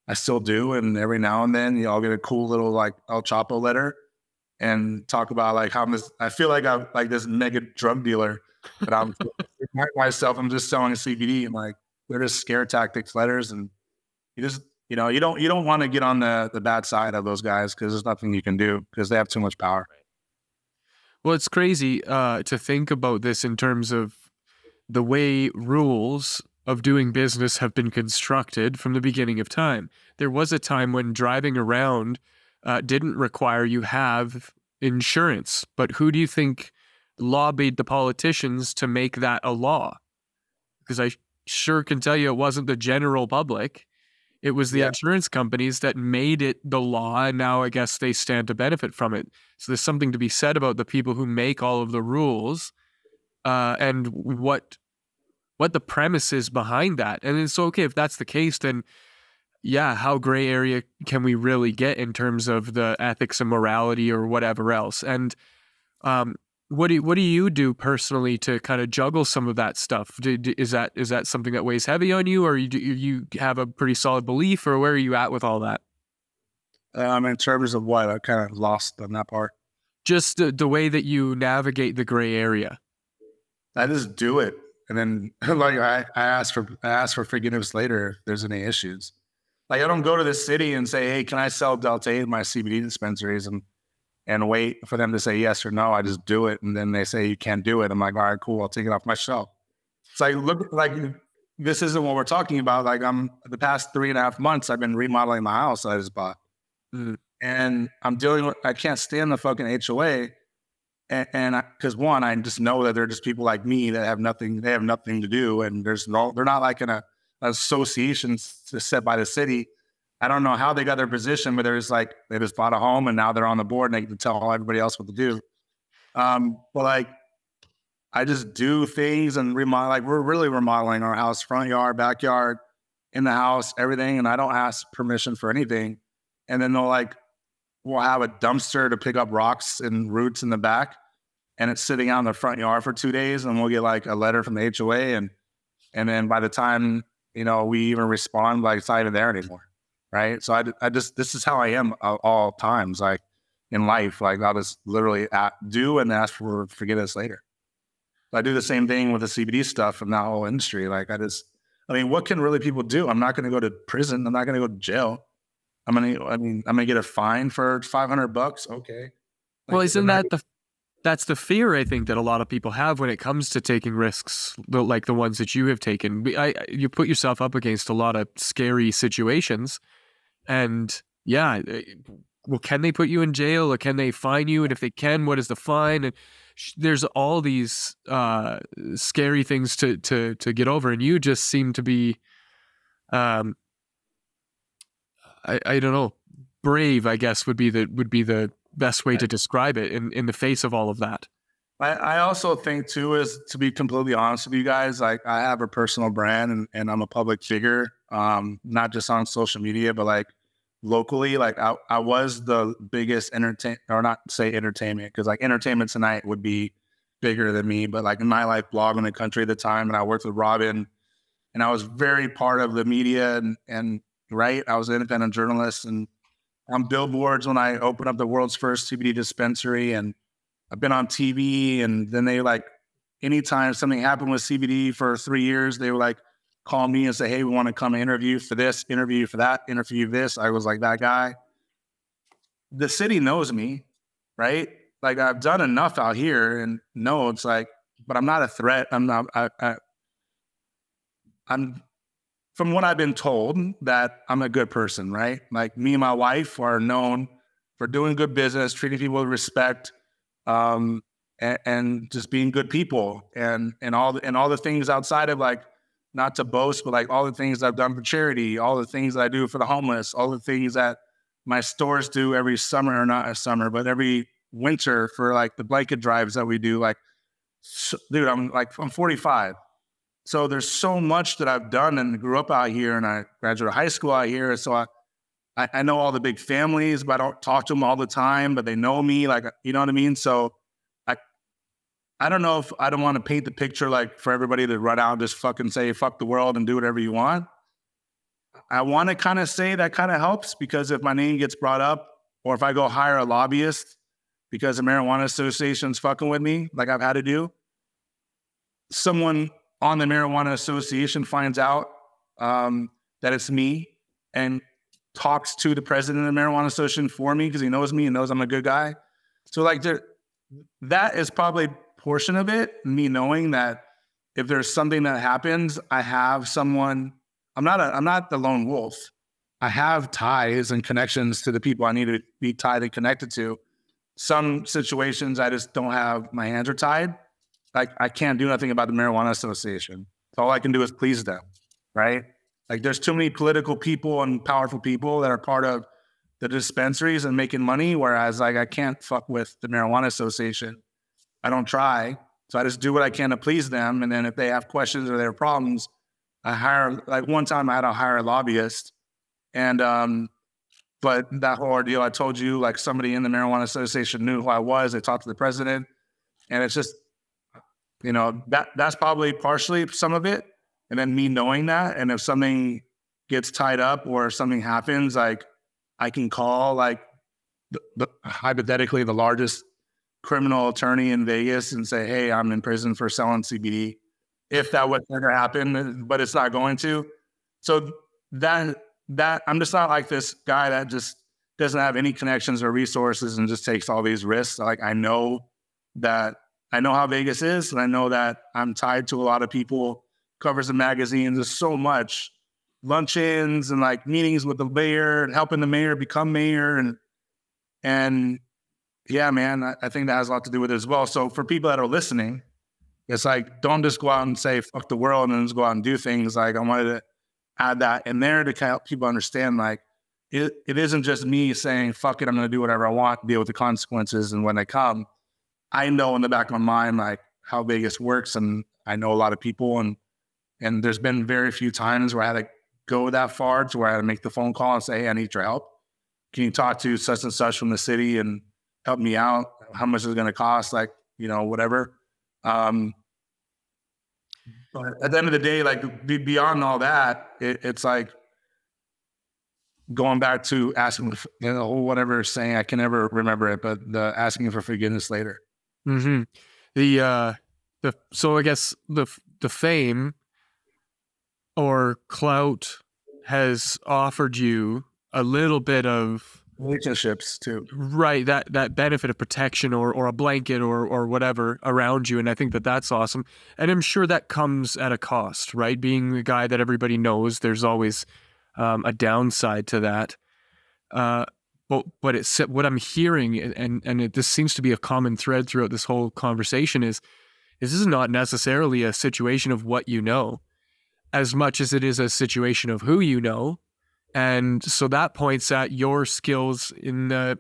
S2: I still do. And every now and then, I'll get a cool little like El Chapo letter and talk about like how I feel like I'm like this mega drug dealer, but I'm myself. I'm just selling CBD, and like they're just scare tactics letters, and you don't want to get on the bad side of those guys because there's nothing you can do because they have too much power.
S1: Well, it's crazy to think about this in terms of the way rules of doing business have been constructed from the beginning of time. There was a time when driving around didn't require you have insurance, but who do you think lobbied the politicians to make that a law? Because I sure can tell you it wasn't the general public. It was the insurance companies that made it the law, and now I guess they stand to benefit from it. So there's something to be said about the people who make all of the rules and what the premise is behind that. And it's okay if that's the case, then yeah, how gray area can we really get in terms of the ethics and morality or whatever else? And what do you do personally to kind of juggle some of that stuff? Is that something that weighs heavy on you, or you have a pretty solid belief, or where are you at with all that?
S2: In terms of what? I kind of lost on that part.
S1: Just the way that you navigate the gray area.
S2: I just do it, and then like I ask for forgiveness later if there's any issues. Like I don't go to the city and say, "Hey, can I sell Delta 8 in my CBD dispensaries?" and wait for them to say yes or no. I just do it, and then they say you can't do it. I'm like, all right, cool. I'll take it off my shelf. It's like, look, like this isn't what we're talking about. Like the past 3.5 months, I've been remodeling my house I just bought. And I'm dealing with, I can't stand the fucking HOA. And because one, I just know that they're just people like me that have nothing, they have nothing to do. And they're not like in a association set by the city. I don't know how they got their position, but there's like, they just bought a home and now they're on the board and they can tell everybody else what to do. But like, I just do things and remodel, like we're really remodeling our house, front yard, backyard, in the house, everything. And I don't ask permission for anything. And then we'll have a dumpster to pick up rocks and roots in the back. And it's sitting out in the front yard for 2 days. And we'll get like a letter from the HOA. And then by the time, we even respond, like it's not even there anymore. Right. So I just, this is how I am all times, like in life. Like I'll just literally do and ask for forgiveness later. I do the same thing with the CBD stuff and that whole industry. Like what can really people do? I'm not going to go to prison. I'm not going to go to jail. I'm going to get a fine for $500. Okay.
S1: Well, isn't that's the fear I think that a lot of people have when it comes to taking risks, like the ones that you have taken. You put yourself up against a lot of scary situations, and yeah, well, can they put you in jail or can they fine you? And if they can, what is the fine? And there's all these scary things to get over, and you just seem to be, I don't know, brave, I guess would be the best way to describe it in the face of all of that.
S2: I also think too, is to be completely honest with you guys, like I have a personal brand and I'm a public figure, not just on social media, but like locally. Like I was the biggest entertainment, because like Entertainment Tonight would be bigger than me, but like a nightlife blog in the country at the time. And I worked with Robin and I was very part of the media and right. I was an independent journalist and on billboards when I opened up the world's first CBD dispensary, and I've been on TV. And then they like, anytime something happened with CBD for 3 years, they would like call me and say, hey, we want to come interview for this, interview for that, interview this. I was like that guy. The city knows me, right? Like I've done enough out here and no, it's like, but I'm not a threat. I'm from what I've been told, that I'm a good person, right? Like me and my wife are known for doing good business, treating people with respect, and just being good people, and all the things outside of, like, not to boast, but like all the things I've done for charity, all the things that I do for the homeless, all the things that my stores do every summer, or not a summer, but every winter for like the blanket drives that we do. Like, dude, I'm 45. So there's so much that I've done and grew up out here, and I graduated high school out here. So I know all the big families, but I don't talk to them all the time, but they know me, like, you know what I mean? So I don't know if I don't want to paint the picture like for everybody to run out and just fucking say, fuck the world and do whatever you want. I want to kind of say that kind of helps, because if my name gets brought up, or if I go hire a lobbyist because the Marijuana Association's fucking with me, like I've had to do, someone on the Marijuana Association finds out that it's me and talks to the president of the Marijuana Association for me because he knows me and knows I'm a good guy. So like that is probably portion of it, me knowing that if there's something that happens, I have someone. I'm not the lone wolf. I have ties and connections to the people I need to be tied and connected to. Some situations I just don't have, my hands are tied. Like I can't do nothing about the Marijuana Association. So all I can do is please them, right? Like there's too many political people and powerful people that are part of the dispensaries and making money, whereas like I can't fuck with the Marijuana Association. I don't try. So I just do what I can to please them. And then if they have questions or they have problems, I hire, like one time I had to hire a lobbyist. And but that whole ordeal, I told you, like somebody in the Marijuana Association knew who I was. They talked to the president. And it's just, that's probably partially some of it. And then me knowing that, and if something gets tied up or something happens, like I can call like hypothetically the largest criminal attorney in Vegas and say, hey, I'm in prison for selling CBD. If that would ever happen, but it's not going to. So that I'm just not like this guy that just doesn't have any connections or resources and just takes all these risks. Like I know how Vegas is, and I know that I'm tied to a lot of people, covers of magazines. There's so much luncheons and like meetings with the mayor and helping the mayor become mayor. And yeah, man, I think that has a lot to do with it as well. So for people that are listening, it's like, don't just go out and say, fuck the world and just go out and do things. Like I wanted to add that in there to kind of help people understand, like, it isn't just me saying, fuck it, I'm going to do whatever I want, deal with the consequences. And when they come, I know in the back of my mind, like how Vegas works. And I know a lot of people, and there's been very few times where I had to go that far to where I had to make the phone call and say, hey, I need your help. Can you talk to such and such from the city and help me out? How much is it going to cost? Like, you know, whatever. But at the end of the day, like beyond all that, it's like going back to asking, you know, whatever saying, I can never remember it, but the asking for forgiveness later.
S1: Mm-hmm. So I guess the fame or clout has offered you a little bit of
S2: relationships too,
S1: right? That benefit of protection or a blanket or whatever around you, and I think that's awesome. And I'm sure that comes at a cost, right? Being the guy that everybody knows, there's always a downside to that. But it's what I'm hearing, and this seems to be a common thread throughout this whole conversation is this is not necessarily a situation of what you know, as much as it is a situation of who you know. And so that points at your skills in the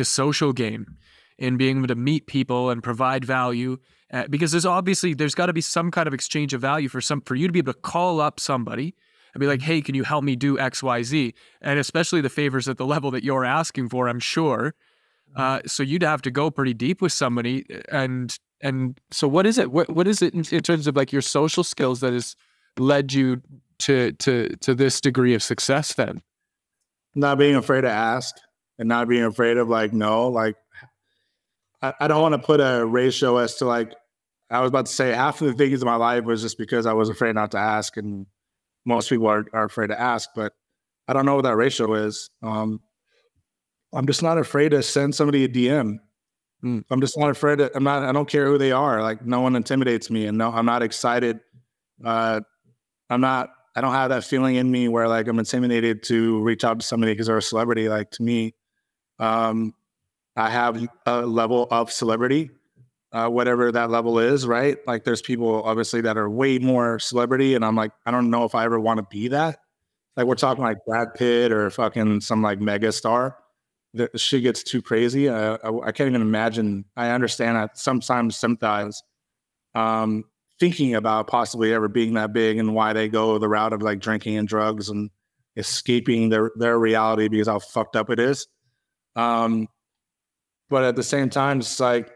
S1: social game, in being able to meet people and provide value, because there's got to be some kind of exchange of value for you to be able to call up somebody and be like, hey, can you help me do X, Y, Z? And especially the favors at the level that you're asking for, I'm sure. So you'd have to go pretty deep with somebody. And so what is it? What is it in terms of like your social skills that has led you to this degree of success then?
S2: Not being afraid to ask and not being afraid of like, no, like I don't want to put a ratio as to like, I was about to say half of the things in my life was just because I was afraid not to ask. And most people are afraid to ask, but I don't know what that ratio is. I'm just not afraid to send somebody a DM. I'm just not afraid I don't care who they are. Like no one intimidates me, and no, I'm not excited. I don't have that feeling in me where like I'm intimidated to reach out to somebody because they're a celebrity. Like to me, I have a level of celebrity, whatever that level is, right? Like there's people obviously that are way more celebrity, and I'm like, I don't know if I ever want to be that. Like we're talking like Brad Pitt or fucking some like mega star. The shit gets too crazy. I can't even imagine. I understand. I sometimes sympathize thinking about possibly ever being that big and why they go the route of like drinking and drugs and escaping their reality because how fucked up it is. But at the same time, it's like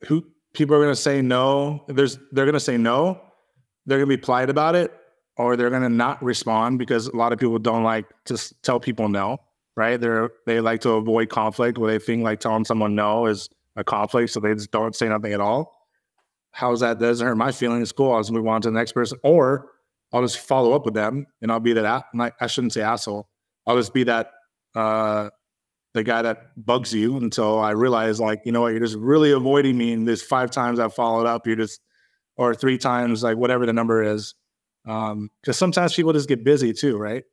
S2: people are going to say no. They're going to say no. They're going to be polite about it, or they're going to not respond because a lot of people don't like to tell people no, right? They like to avoid conflict where they think like telling someone no is a conflict, so they just don't say nothing at all. How's that? That doesn't hurt my feelings. Cool. I'll just move on to the next person, or I'll just follow up with them and I'll be that. I shouldn't say asshole. I'll just be that the guy that bugs you until I realize, like, you know what, you're just really avoiding me. And there's 5 times I've followed up. Or 3 times, like whatever the number is. Because sometimes people just get busy too, right?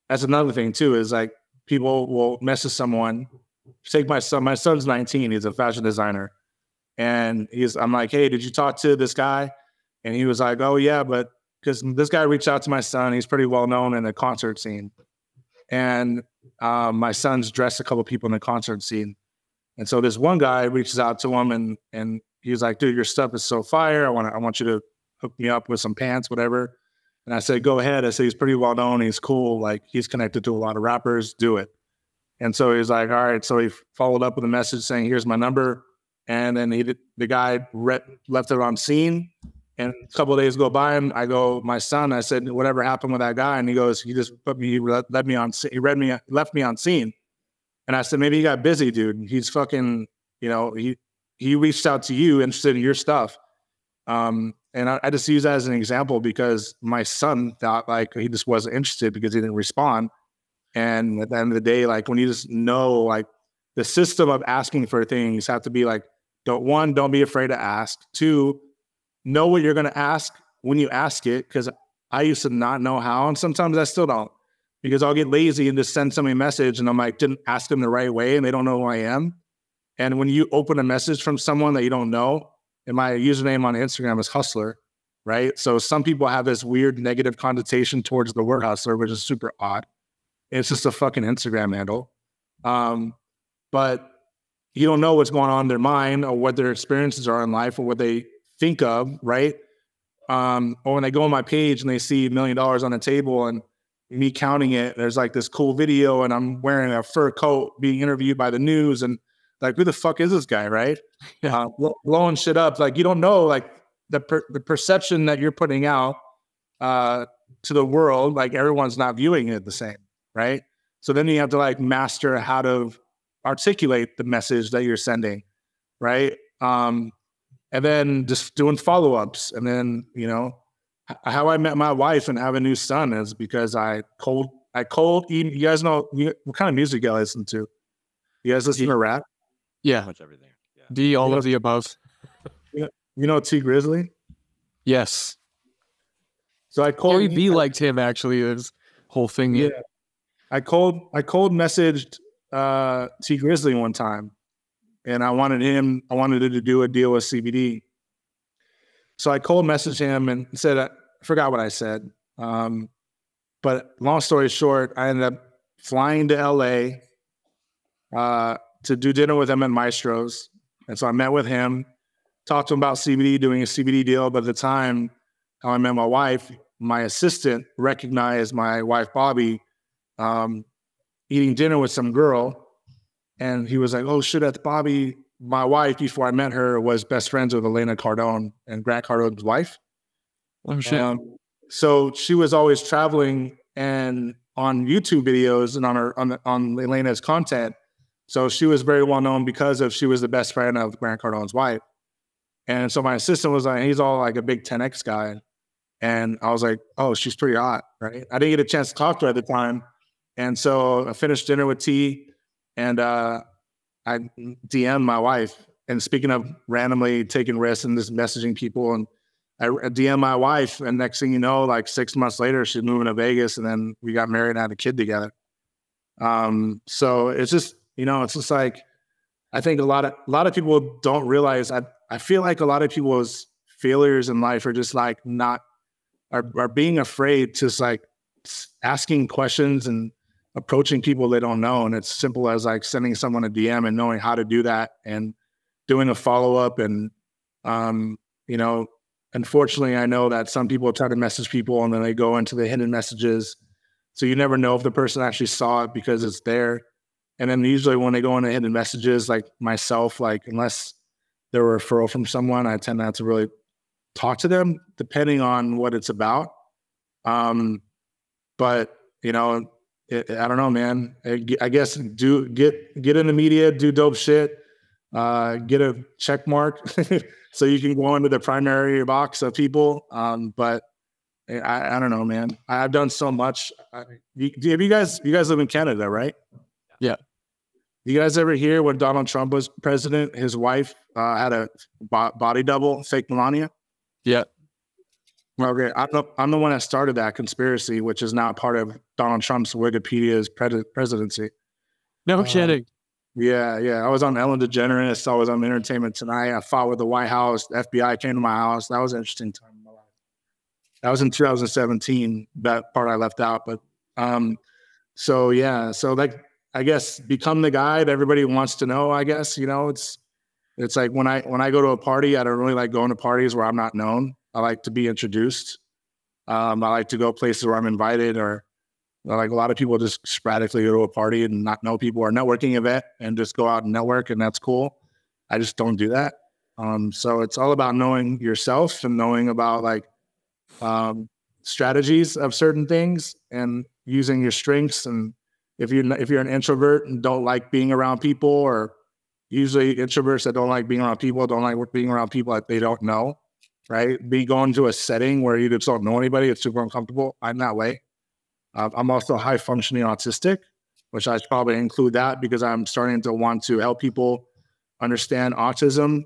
S2: That's another thing too, is like people will message someone. Take my son. My son's 19. He's a fashion designer. And I'm like, hey, did you talk to this guy? And he was like, oh yeah, but because this guy reached out to my son, he's pretty well known in the concert scene. And my son's dressed a couple of people in the concert scene. And so this one guy reaches out to him and he was like, dude, your stuff is so fire. I want you to hook me up with some pants, whatever. And I said, go ahead. I said, he's pretty well known. He's cool. Like he's connected to a lot of rappers. Do it. And so he's like, all right. So he followed up with a message saying, here's my number. And then the guy left it on scene. And a couple of days go by, and I go, my son, I said, whatever happened with that guy? And he goes, he left me on scene. And I said, maybe he got busy, dude. He's fucking, you know, he reached out to you, interested in your stuff. And I just use that as an example because my son thought like he just wasn't interested because he didn't respond. And at the end of the day, like when you just know, like the system of asking for things have to be like, don't be afraid to ask. 2, know what you're going to ask when you ask it, because I used to not know how, and sometimes I still don't, because I'll get lazy and just send somebody a message, and I'm like, didn't ask them the right way, and they don't know who I am. And when you open a message from someone that you don't know, and my username on Instagram is Hustler, right? So some people have this weird negative connotation towards the word hustler, which is super odd. It's just a fucking Instagram handle. But you don't know what's going on in their mind or what their experiences are in life or what they think of, right? Or when they go on my page and they see $1 million on the table and me counting it, there's like this cool video and I'm wearing a fur coat being interviewed by the news, and like, who the fuck is this guy, right?
S1: Yeah.
S2: Blowing shit up. Like, you don't know, like, the perception that you're putting out to the world, like, everyone's not viewing it the same, right? So then you have to, like, master how to articulate the message that you're sending, right? And then just doing follow-ups. And then, you know, how I met my wife and have a new son is because I cold eat. You guys know what kind of music you listen to? You guys listen to rap?
S1: Yeah.
S3: Much everything. Yeah.
S1: D, all of the above.
S2: You know T Grizzly?
S1: Yes.
S2: So I cold.
S1: Gary V liked him, actually. This whole thing.
S2: Yeah. I cold messaged T Grizzly one time, and I wanted him to do a deal with CBD. So I cold messaged him and said, I forgot what I said. But long story short, I ended up flying to LA to do dinner with him at Maestro's. And so I met with him, talked to him about CBD, doing a CBD deal. But at the time, how I met my wife, my assistant recognized my wife, Bobby, eating dinner with some girl. And he was like, oh shit, that's Bobby. My wife, before I met her, was best friends with Elena Cardone and Grant Cardone's wife.
S1: Oh shit.
S2: So she was always traveling and on YouTube videos and on Elena's content. So she was very well known because she was the best friend of Grant Cardone's wife. And so my assistant was like, he's all like a big 10X guy. And I was like, oh, she's pretty hot, right? I didn't get a chance to talk to her at the time. And so I finished dinner with T, and I DM'd my wife. And speaking of randomly taking risks and just messaging people, and I DM'd my wife, and next thing you know, like 6 months later, she's moving to Vegas, and then we got married and had a kid together. So it's just, you know, it's just like, I think a lot of people don't realize. I feel like a lot of people's failures in life are just like are being afraid to like asking questions and approaching people they don't know. And it's simple as like sending someone a DM and knowing how to do that and doing a follow-up. And, you know, unfortunately, I know that some people try to message people and then they go into the hidden messages. So you never know if the person actually saw it because it's there. And then usually when they go into hidden messages, like myself, like unless they're a referral from someone, I tend not to really talk to them depending on what it's about. But, you know, I don't know, man. I guess get in the media, do dope shit, get a check mark so you can go into the primary box of people. But I don't know, man. I've done so much. You guys live in Canada, right?
S1: Yeah.
S2: You guys ever hear when Donald Trump was president, his wife had a body double, fake Melania?
S1: Yeah.
S2: Okay, I'm the one that started that conspiracy, which is now part of Donald Trump's Wikipedia's presidency.
S1: No kidding.
S2: Yeah. I was on Ellen DeGeneres. I was on Entertainment Tonight. I fought with the White House. The FBI came to my house. That was an interesting time in my life. That was in 2017. That part I left out. But so yeah. So like, I guess become the guy that everybody wants to know. I guess, you know, it's like when I go to a party, I don't really like going to parties where I'm not known. I like to be introduced. I like to go places where I'm invited, or like a lot of people just sporadically go to a party and not know people, or a networking event and just go out and network, and that's cool. I just don't do that. So it's all about knowing yourself and knowing about like strategies of certain things and using your strengths. And if you're an introvert and don't like being around people, or usually introverts that don't like being around people don't like being around people that they don't know. Right? Going to a setting where you just don't know anybody, it's super uncomfortable. I'm that way. I'm also high functioning autistic, which I should probably include that because I'm starting to want to help people understand autism.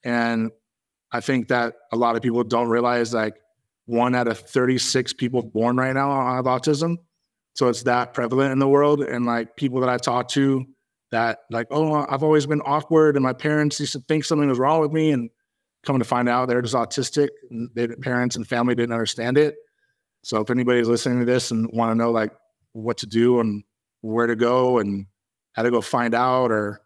S2: And I think that a lot of people don't realize, like, 1 out of 36 people born right now have autism. So it's that prevalent in the world. And like people that I talk to that like, oh, I've always been awkward and my parents used to think something was wrong with me, and coming to find out they're just autistic, and their parents and family didn't understand it. So if anybody's listening to this and want to know like what to do and where to go and how to go find out, or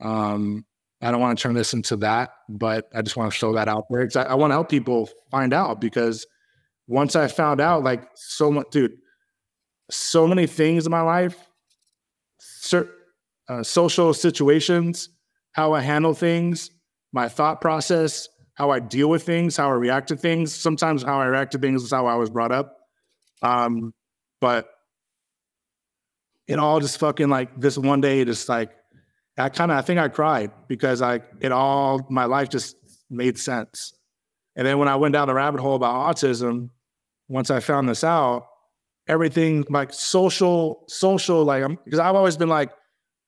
S2: I don't want to turn this into that, but I just want to show that out there because I want to help people find out, because once I found out, like so many things in my life, social situations, how I handle things, my thought process, how I deal with things, how I react to things. Sometimes how I react to things is how I was brought up. But it all just fucking like this one day, just like, I think I cried because my life just made sense. And then when I went down the rabbit hole about autism, once I found this out, everything like social, like, because I've always been like,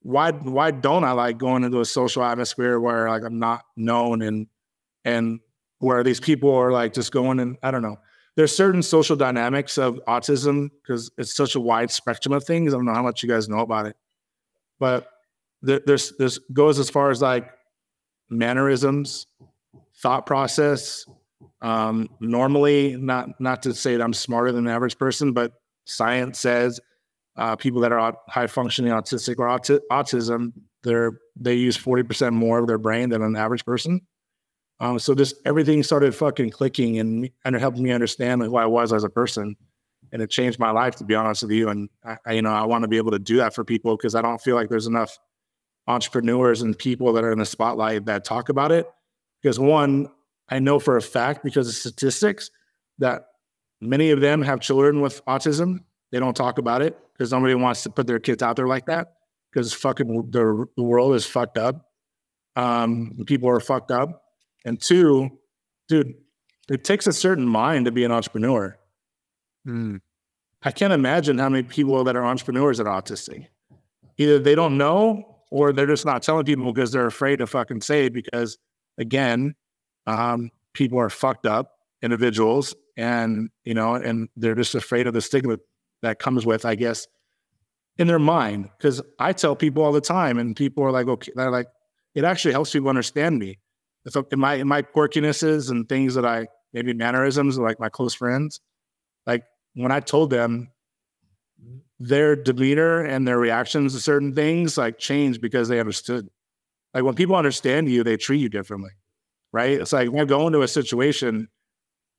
S2: why don't I like going into a social atmosphere where like I'm not known and where these people are like just going, and I don't know. There's certain social dynamics of autism because it's such a wide spectrum of things. I don't know how much you guys know about it, but there's goes as far as like mannerisms, thought process. Normally, not to say that I'm smarter than the average person, but science says people that are high functioning autistic or autism, they use 40% more of their brain than an average person. So just everything started fucking clicking and helping me understand like who I was as a person, and it changed my life, to be honest with you. And I want to be able to do that for people because I don't feel like there's enough entrepreneurs and people that are in the spotlight that talk about it. Because one, I know for a fact because of statistics that many of them have children with autism. They don't talk about it because nobody wants to put their kids out there like that because fucking the world is fucked up. People are fucked up. And two, dude, it takes a certain mind to be an entrepreneur. I can't imagine how many people that are entrepreneurs that are autistic. Either they don't know or they're just not telling people because they're afraid to fucking say it because, again, people are fucked up individuals and they're just afraid of the stigma that comes with, I guess, in their mind. Because I tell people all the time and people are like, okay, they're like, it actually helps people understand me. So in my quirkinesses and things that maybe mannerisms, like my close friends, like when I told them, their demeanor and their reactions to certain things like changed because they understood. Like when people understand you, they treat you differently, right? It's like when I go into a situation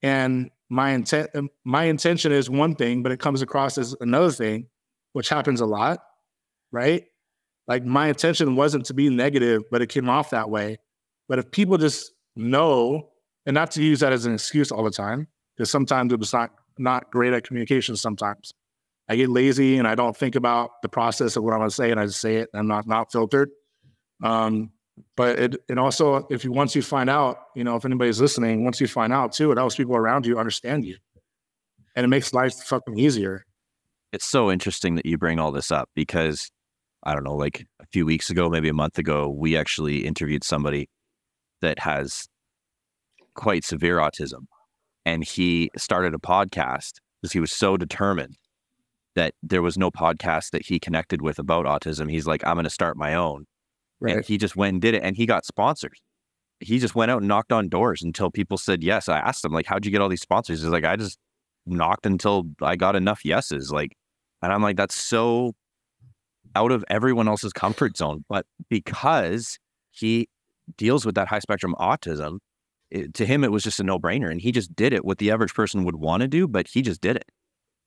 S2: and my intention is one thing, but it comes across as another thing, which happens a lot, right? Like my intention wasn't to be negative, but it came off that way. But if people just know, and not to use that as an excuse all the time, because sometimes it was not great at communication sometimes. I get lazy and I don't think about the process of what I'm going to say, and I just say it, and I'm not filtered. But it also, once you find out, if anybody's listening, once you find out too, it helps people around you understand you. And it makes life fucking easier.
S3: It's so interesting that you bring all this up because, I don't know, like a few weeks ago, maybe a month ago, we actually interviewed somebody that has quite severe autism. And he started a podcast because he was so determined that there was no podcast that he connected with about autism. He's like, I'm going to start my own. Right. And he just went and did it. And he got sponsors. He just went out and knocked on doors until people said yes. I asked him, like, how'd you get all these sponsors? He's like, I just knocked until I got enough yeses. Like, and I'm like, that's so out of everyone else's comfort zone. But because he deals with that high spectrum autism, to him, it was just a no-brainer. And he just did it what the average person would want to do, but he just did it.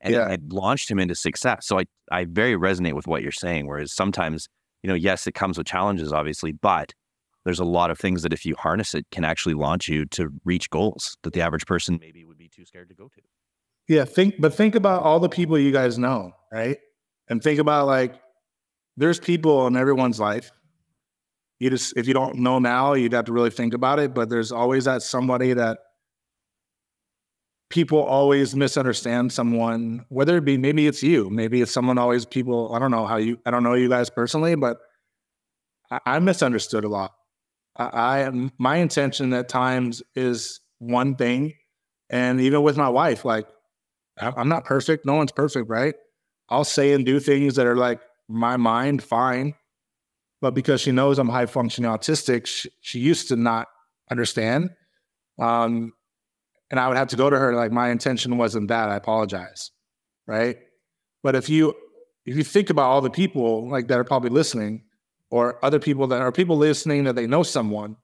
S3: And it launched him into success. So I very resonate with what you're saying, whereas sometimes, yes, it comes with challenges, obviously, but there's a lot of things that if you harness it can actually launch you to reach goals that the average person maybe would be too scared to go to.
S2: Yeah, think about all the people you guys know, right? And think about like, there's people in everyone's life. If you don't know now, you'd have to really think about it, but there's always that somebody that people always misunderstand someone, whether it be, maybe it's you, maybe it's someone always people, I don't know you guys personally, but I misunderstood a lot. My intention at times is one thing, And even with my wife, like, I'm not perfect. No one's perfect, right? I'll say and do things that are like my mind, fine. But because she knows I'm high functioning autistic, she used to not understand. And I would have to go to her like, my intention wasn't that. I apologize, right? But if you think about all the people like that are probably listening, or other people that are people listening that they know someone,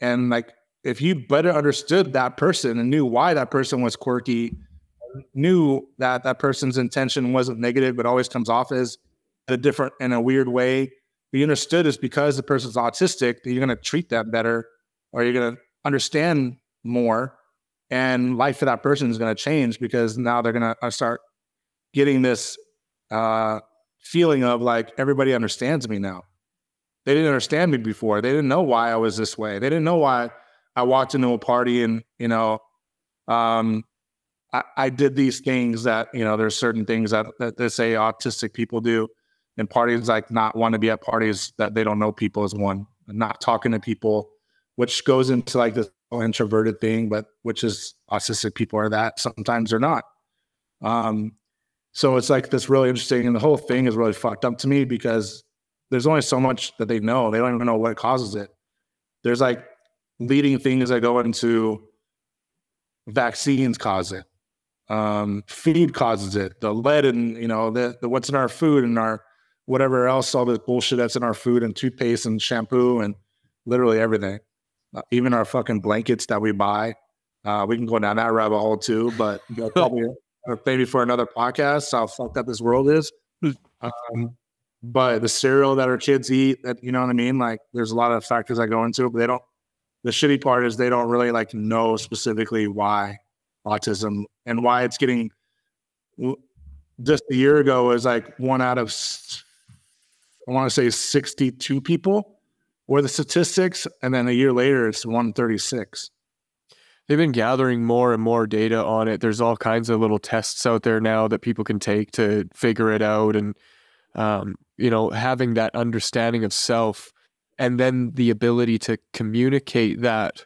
S2: and like if you better understood that person and knew why that person was quirky, knew that that person's intention wasn't negative, but always comes off as in a weird way. But you understood is because the person's autistic, that you're going to treat them better, or you're going to understand more, and life for that person is going to change because now they're going to start getting this feeling of like, everybody understands me now. They didn't understand me before. They didn't know why I was this way. They didn't know why I walked into a party and, I did these things that, there's certain things that they say autistic people do. And parties, like not want to be at parties that they don't know people is one, and not talking to people, which goes into like this introverted thing, but which is autistic people are that. Sometimes they're not. So it's like this really interesting, and the whole thing is really fucked up to me because there's only so much that they know. They don't even know what causes it. There's like leading things that go into vaccines cause it. Feed causes it. The lead and, the what's in our food and our whatever else, all the bullshit that's in our food and toothpaste and shampoo and literally everything. Even our fucking blankets that we buy. We can go down that rabbit hole too, but probably maybe for another podcast, how fucked up this world is. But the cereal that our kids eat, that, you know what I mean? Like there's a lot of factors that go into it, but the shitty part is they don't really like know specifically why autism and why it's getting, just a year ago was like 1 out of, I want to say 62 people were the statistics. And then a year later, it's 136.
S1: They've been gathering more and more data on it. There's all kinds of little tests out there now that people can take to figure it out. And, having that understanding of self and then the ability to communicate that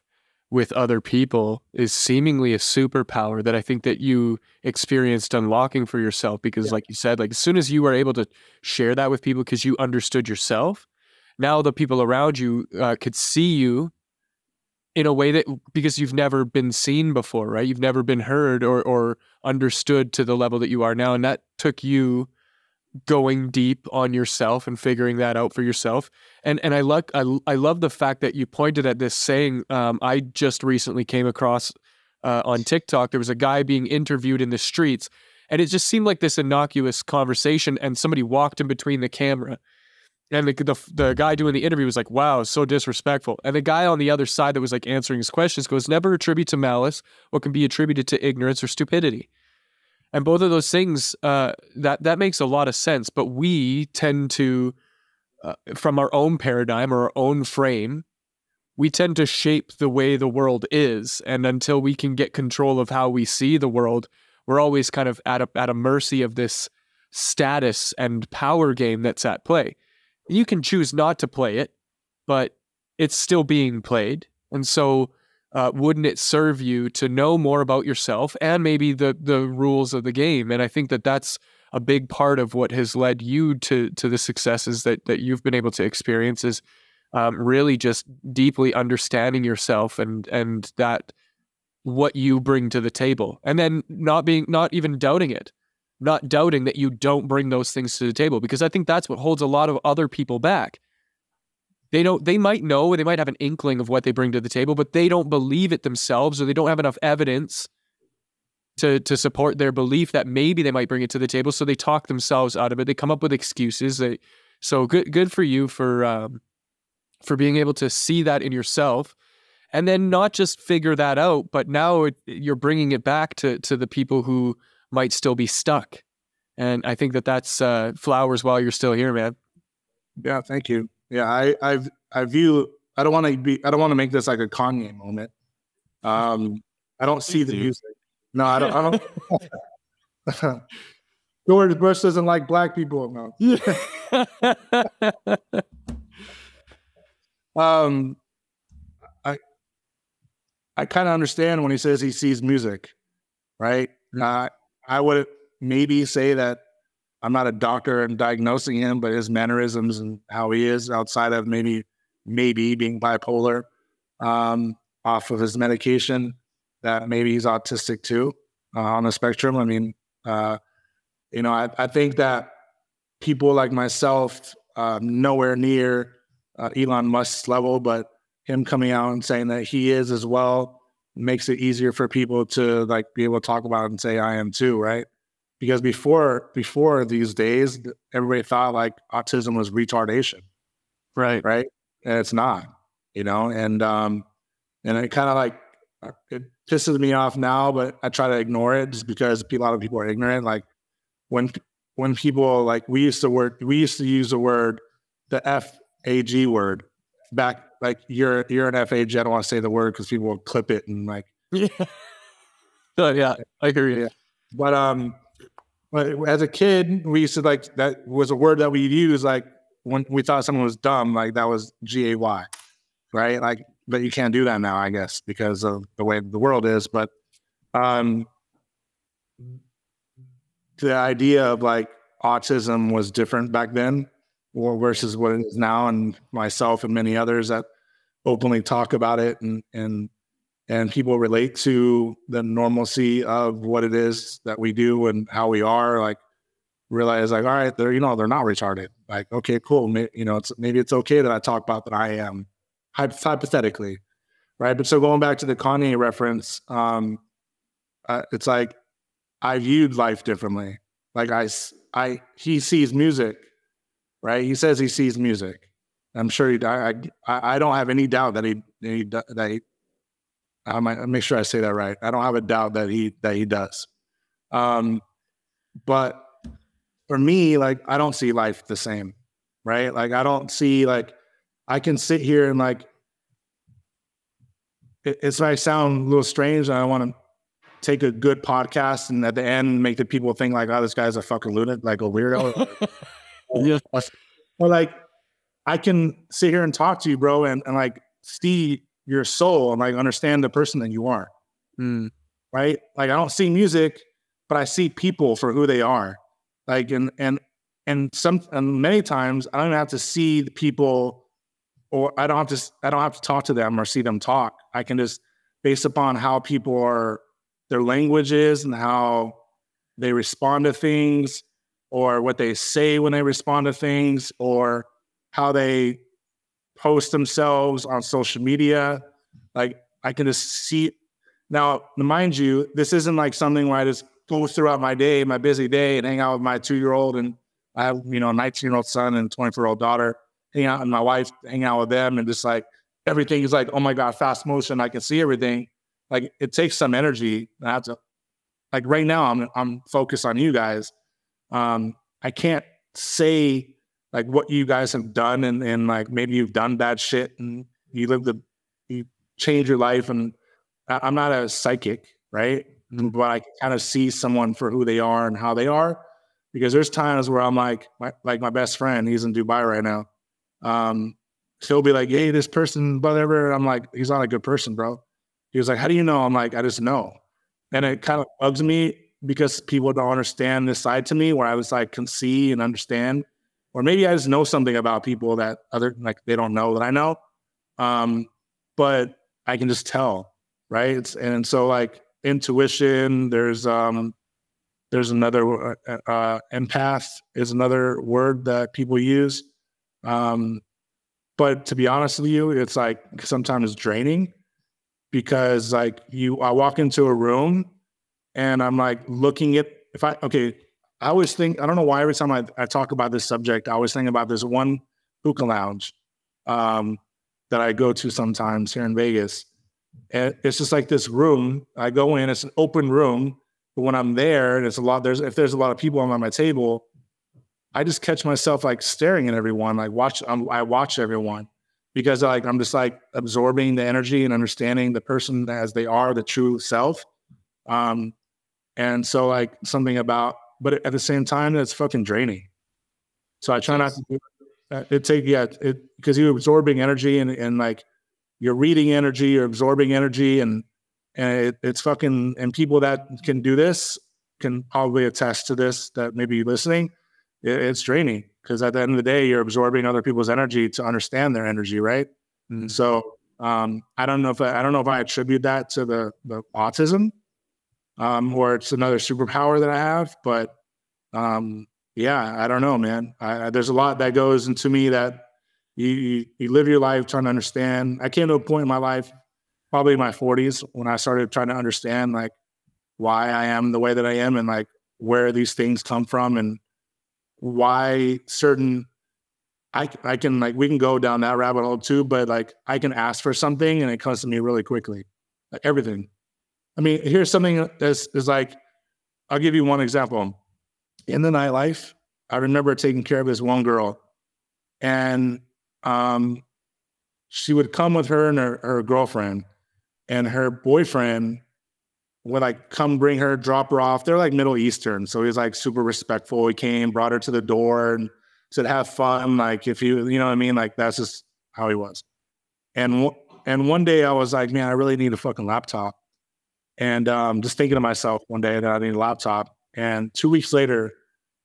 S1: with other people is seemingly a superpower that I think that you experienced unlocking for yourself. Because like you said, like as soon as you were able to share that with people because you understood yourself, now the people around you could see you in a way that, because you've never been seen before, right? You've never been heard or understood to the level that you are now. And that took you going deep on yourself and figuring that out for yourself. And I love the fact that you pointed at this saying, I just recently came across on TikTok, there was a guy being interviewed in the streets, and it just seemed like this innocuous conversation, and somebody walked in between the camera. And the guy doing the interview was like, wow, so disrespectful. And the guy on the other side that was like answering his questions goes, never attribute to malice what can be attributed to ignorance or stupidity. And both of those things, that makes a lot of sense. But we tend to, from our own paradigm or our own frame, we tend to shape the way the world is. And until we can get control of how we see the world, we're always kind of at a mercy of this status and power game that's at play. You can choose not to play it, but it's still being played. And so wouldn't it serve you to know more about yourself and maybe the rules of the game? And I think that that's a big part of what has led you to the successes that you've been able to experience is really just deeply understanding yourself and that what you bring to the table. And then not even doubting it. Not doubting that you don't bring those things to the table, because I think that's what holds a lot of other people back. They might know, they might have an inkling of what they bring to the table, but they don't believe it themselves, or they don't have enough evidence to support their belief that maybe they might bring it to the table. So they talk themselves out of it. They come up with excuses. So good for you for being able to see that in yourself, and then not just figure that out, but now you're bringing it back to the people who might still be stuck. And I think that's flowers while you're still here, man.
S2: Yeah, thank you. Yeah, I view, I don't want to make this like a Kanye moment. I don't see the music. No, I don't. George Bush doesn't like black people. No. I kind of understand when he says he sees music, right? I would maybe say that I'm not a doctor and diagnosing him, but his mannerisms and how he is outside of maybe being bipolar, off of his medication, that maybe he's autistic too, on the spectrum. I mean, I think that people like myself, nowhere near Elon Musk's level, but him coming out and saying that he is as well makes it easier for people to like be able to talk about it and say I am too, right? Because before these days, everybody thought like autism was retardation,
S1: Right?
S2: And it's not, and it kind of like it pisses me off now, but I try to ignore it just because a lot of people are ignorant. Like when people like we used to use the word, the FAG word back, like you're an FAG. I don't want to say the word because people will clip it and like
S1: Yeah. Yeah, I hear you.
S2: Yeah. But as a kid, we used to like, that was a word that we use like when we thought someone was dumb, like that was GAY, right? Like, but you can't do that now, I guess, because of the way the world is. But the idea of like autism was different back then versus what it is now. And myself and many others that openly talk about it and people relate to the normalcy of what it is that we do and how we are, like realize like, all right, they're not retarded. Like, okay, cool. Maybe it's okay that I talk about that I am, hypothetically. Right. But so going back to the Kanye reference, it's like, I viewed life differently. Like he sees music, right? He says he sees music. I'm sure I don't have any doubt that he I might make sure I say that right. I don't have a doubt that he does. But for me, like, I don't see life the same, right? Like, I don't see, like, I can sit here and like, it might sound a little strange. And I want to take a good podcast and at the end make the people think like, oh, this guy's a fucking lunatic, like a weirdo.
S1: Yeah.
S2: Or like, I can sit here and talk to you, bro, and like see your soul and like understand the person that you are. Right? Like I don't see music, but I see people for who they are. Like and many times I don't even have to see the people, or I don't have to talk to them or see them talk. I can just, based upon how people are, their language is and how they respond to things, or what they say when they respond to things, or how they post themselves on social media. Like I can just see. Now, mind you, this isn't like something where I just go throughout my day, my busy day, and hang out with my 2-year-old, and I have, a 19-year-old son and 24-year-old daughter, hang out, and my wife, hang out with them, and just like everything is like, oh my God, fast motion. I can see everything. Like it takes some energy. I have to, like right now, I'm focused on you guys. I can't say like what you guys have done, and like maybe you've done bad shit and you change your life, and I'm not a psychic, right? But I can kind of see someone for who they are and how they are, because there's times where I'm like my best friend, he's in Dubai right now. He'll be like, hey, this person, whatever. I'm like, he's not a good person, bro. He was like, how do you know? I'm like, I just know. And it kind of bugs me because people don't understand this side to me where I was like, can see and understand, or maybe I just know something about people that they don't know that I know. But I can just tell, right? And so like intuition, there's another empath is another word that people use. But to be honest with you, it's like sometimes draining, because like I walk into a room and I'm like looking at, I always think, I don't know why every time I talk about this subject, I always think about this one hookah lounge that I go to sometimes here in Vegas. And it's just like this room. I go in, it's an open room, but when I'm there and if there's a lot of people on my table, I just catch myself like staring at everyone, like I watch everyone, because like I'm just like absorbing the energy and understanding the person as they are, the true self. And so like something about, but at the same time, it's fucking draining. So I try not to do it. Because you're absorbing energy and like you're reading energy, you're absorbing energy, and And it's fucking, and people that can do this can probably attest to this, that maybe listening, it's draining, because at the end of the day, you're absorbing other people's energy to understand their energy, right? Mm-hmm. So I don't know if I attribute that to the autism, or it's another superpower that I have, but yeah, I don't know, man. There's a lot that goes into me that you live your life trying to understand. I came to a point in my life, probably in my 40s, when I started trying to understand like why I am the way that I am, and like where these things come from, and why certain, I can, like, we can go down that rabbit hole too, but like I can ask for something and it comes to me really quickly, like everything. I mean, here's something that's is like, I'll give you one example. In the nightlife, I remember taking care of this one girl, and she would come with her and her girlfriend, and her boyfriend would like come bring her, drop her off. They're like Middle Eastern, so he's like super respectful. He came, brought her to the door, and said, "Have fun." Like, if you know what I mean, like that's just how he was. And one day I was like, man, I really need a fucking laptop. And just thinking to myself one day that I need a laptop. And 2 weeks later,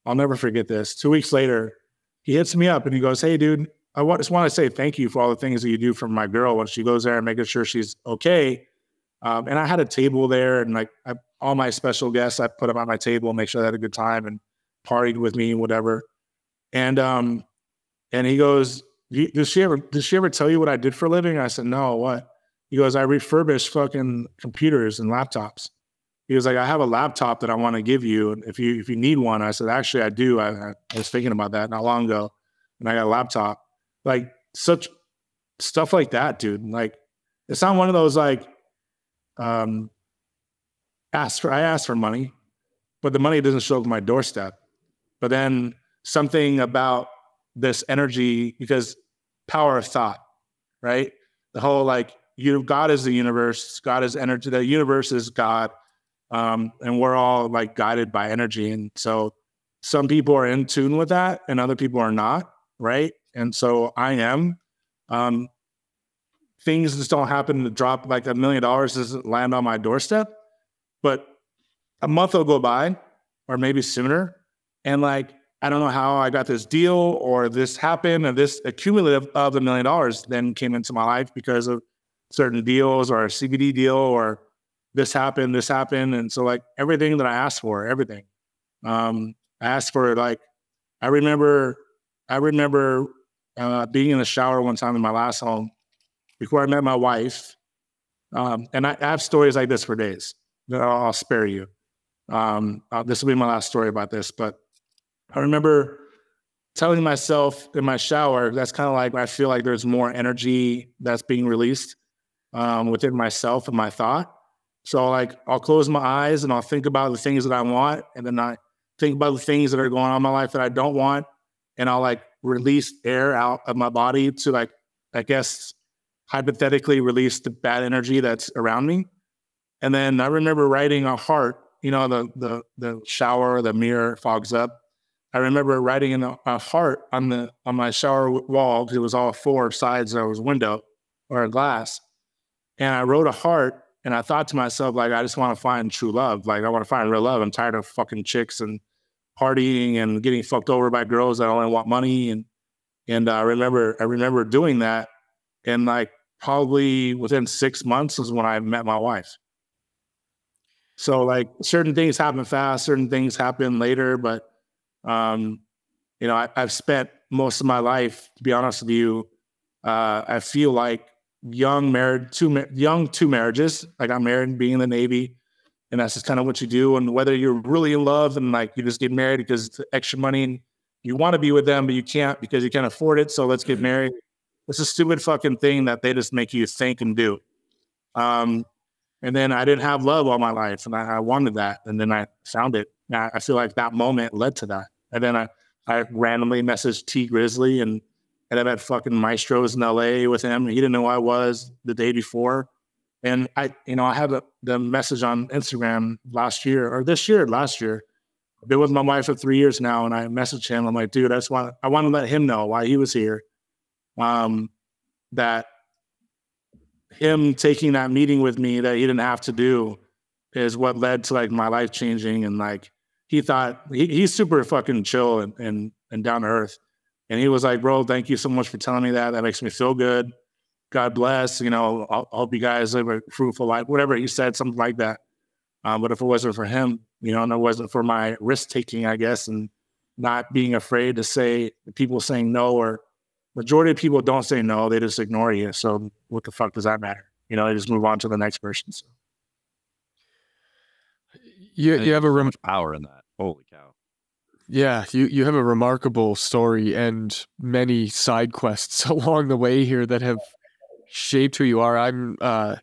S2: I'll never forget this. 2 weeks later, he hits me up and he goes, "Hey, dude, I just want to say thank you for all the things that you do for my girl when she goes there and making sure she's okay." And I had a table there, and like all my special guests, I put them on my table, make sure they had a good time and partied with me, whatever. And he goes, "Did she ever tell you what I did for a living?" I said, "No, what?" He goes, "I refurbish fucking computers and laptops." He was like, "I have a laptop that I want to give you, and if you need one." I said, "Actually, I do. I was thinking about that not long ago, and I got a laptop." Like, such stuff like that, dude. Like, it's not one of those like, I asked for money, but the money doesn't show up at my doorstep. But then something about this energy, because power of thought, right? The whole like, God is the universe, God is energy, the universe is God. And we're all like guided by energy. And so some people are in tune with that and other people are not, right? And so I am. Things just don't happen to drop, like $1 million doesn't land on my doorstep. But a month will go by, or maybe sooner, and like, I don't know how I got this deal, or this happened, and this accumulative of $1 million then came into my life because of certain deals, or a CBD deal, or this happened. And so like everything that I asked for, everything, I asked for, like, I remember being in the shower one time in my last home before I met my wife. And I have stories like this for days that I'll spare you. This will be my last story about this, but I remember telling myself in my shower, that's kind of like, I feel like there's more energy that's being released within myself and my thought. So like, I'll close my eyes and I'll think about the things that I want. And then I think about the things that are going on in my life that I don't want. And I'll like release air out of my body to, like, I guess, hypothetically release the bad energy that's around me. And then I remember writing a heart, the shower, the mirror fogs up. I remember writing in a heart on my shower wall, because it was all four sides. There was a window or a glass. And I wrote a heart, and I thought to myself, like, I just want to find true love. Like, I want to find real love. I'm tired of fucking chicks and partying and getting fucked over by girls that only want money. And I remember doing that. And like, probably within 6 months was when I met my wife. So like, certain things happen fast, certain things happen later, but I've spent most of my life, to be honest with you, I feel like two marriages. I got married and being in the Navy, and that's just kind of what you do. And whether you're really in love and like you just get married because it's extra money and you want to be with them, but you can't because you can't afford it. So let's get married. It's a stupid fucking thing that they just make you think and do. And then I didn't have love all my life, and I wanted that. And then I found it. I feel like that moment led to that. And then I randomly messaged T Grizzly, and I met fucking Maestros in LA with him. He didn't know who I was the day before. And I had the message on Instagram last year. I've been with my wife for 3 years now, and I messaged him. I'm like, dude, I want to let him know why he was here. That him taking that meeting with me that he didn't have to do is what led to like my life changing. And like, he thought he's super fucking chill and down to earth. And he was like, bro, thank you so much for telling me that. That makes me feel good. God bless, I'll hope you guys live a fruitful life, whatever he said, something like that. But if it wasn't for him, and it wasn't for my risk taking, I guess, and not being afraid to say people saying no, or majority of people don't say no, they just ignore you. So what the fuck does that matter? They just move on to the next person. So.
S1: You have
S3: so much power in that. Holy cow.
S1: Yeah, you have a remarkable story and many side quests along the way here that have shaped who you are. I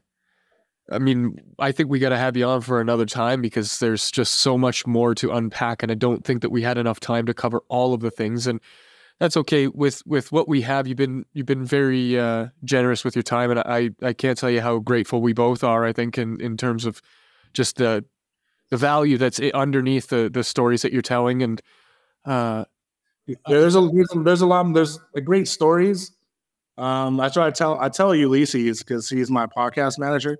S1: think we got to have you on for another time because there's just so much more to unpack, and I don't think that we had enough time to cover all of the things. And that's okay. With what we have, you've been very generous with your time, and I can't tell you how grateful we both are. I think in terms of just the value that's underneath the stories that you're telling, and
S2: there's a lot. There's great stories. I tell Ulysses because he's my podcast manager.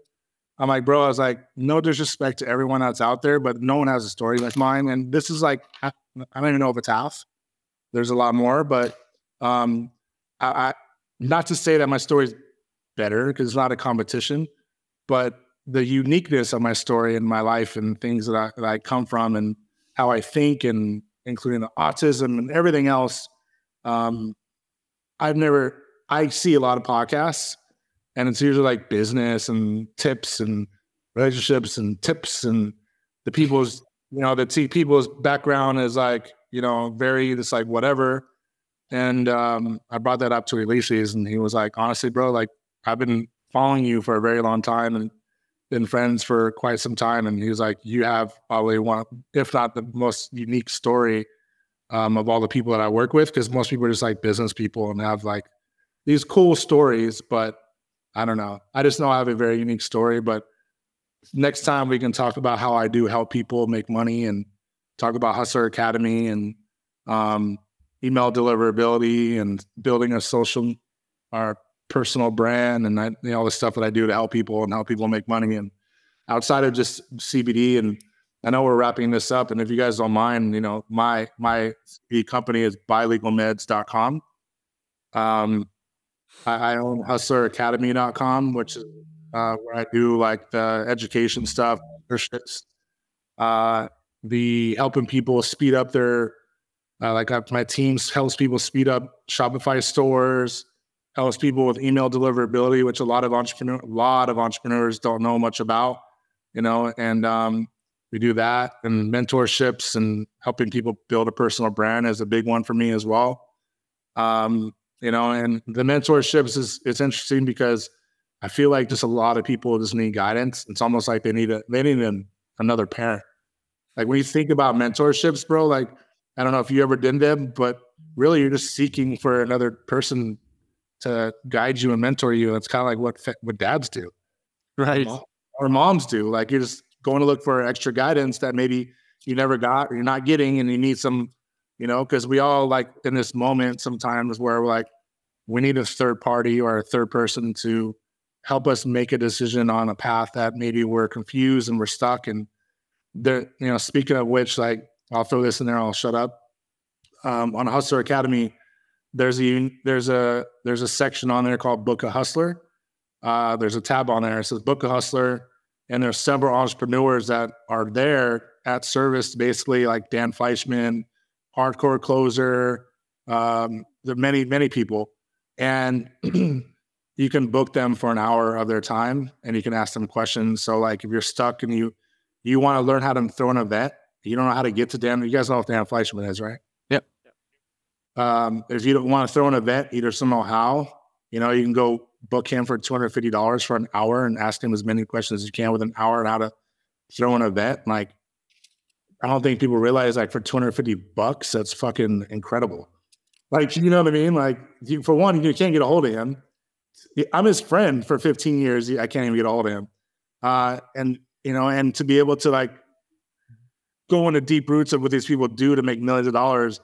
S2: I'm like, bro, I was like, no disrespect to everyone that's out there, but no one has a story like mine. And this is like, I don't even know if it's half. There's a lot more, but I not to say that my story's better because it's not a competition, but the uniqueness of my story and my life and things that I come from and how I think, and including the autism and everything else. I see a lot of podcasts, and it's usually like business and tips and relationships and tips, and the people's background is like, very just like whatever. And I brought that up to Ulysses, and he was like, honestly, bro, like I've been following you for a very long time and been friends for quite some time. And he was like, you have probably one, if not the most unique story of all the people that I work with, because most people are just like business people and have like these cool stories, but I don't know. I just know I have a very unique story. But next time we can talk about how I do help people make money, and talk about Hustler Academy and email deliverability and building a social or personal brand, and all the stuff that I do to help people and help people make money. And outside of just CBD, and I know we're wrapping this up, and if you guys don't mind, my CBD company is bilegalmeds.com. I own hustleracademy.com, which is where I do like the education stuff, the helping people speed up their, my team helps people speed up Shopify stores, helps people with email deliverability, which a lot of entrepreneurs don't know much about, and we do that, and mentorships and helping people build a personal brand is a big one for me as well. And the mentorships it's interesting because I feel like just a lot of people just need guidance. It's almost like they need another parent. Like when you think about mentorships, bro, like, I don't know if you ever did them, but really you're just seeking for another person to guide you and mentor you. And it's kind of like what dads do.
S1: Right.
S2: Or moms do. Like you're just going to look for extra guidance that maybe you never got or you're not getting, and you need some, because we all like in this moment sometimes where we're like, we need a third party or a third person to help us make a decision on a path that maybe we're confused and we're stuck. And there, speaking of which, like I'll throw this in there, I'll shut up. On Hustler Academy, there's a section on there called Book a Hustler. There's a tab on there. It says Book a Hustler. And there's several entrepreneurs that are there at service, basically like Dan Fleischman, Hardcore Closer. There are many, many people. And you can book them for an hour of their time, and you can ask them questions. So like if you're stuck and you want to learn how to throw an event, you don't know how to get to Dan. You guys know what Dan Fleischman is, right?
S1: Yep.
S2: If you don't want to throw an event, either somehow how, you can go book him for $250 for an hour and ask him as many questions as you can with an hour on how to throw an event. Like, I don't think people realize like for $250, that's fucking incredible. Like, you know what I mean? Like, for one, you can't get a hold of him. I'm his friend for 15 years. I can't even get a hold of him. And to be able to like go into deep roots of what these people do to make millions of dollars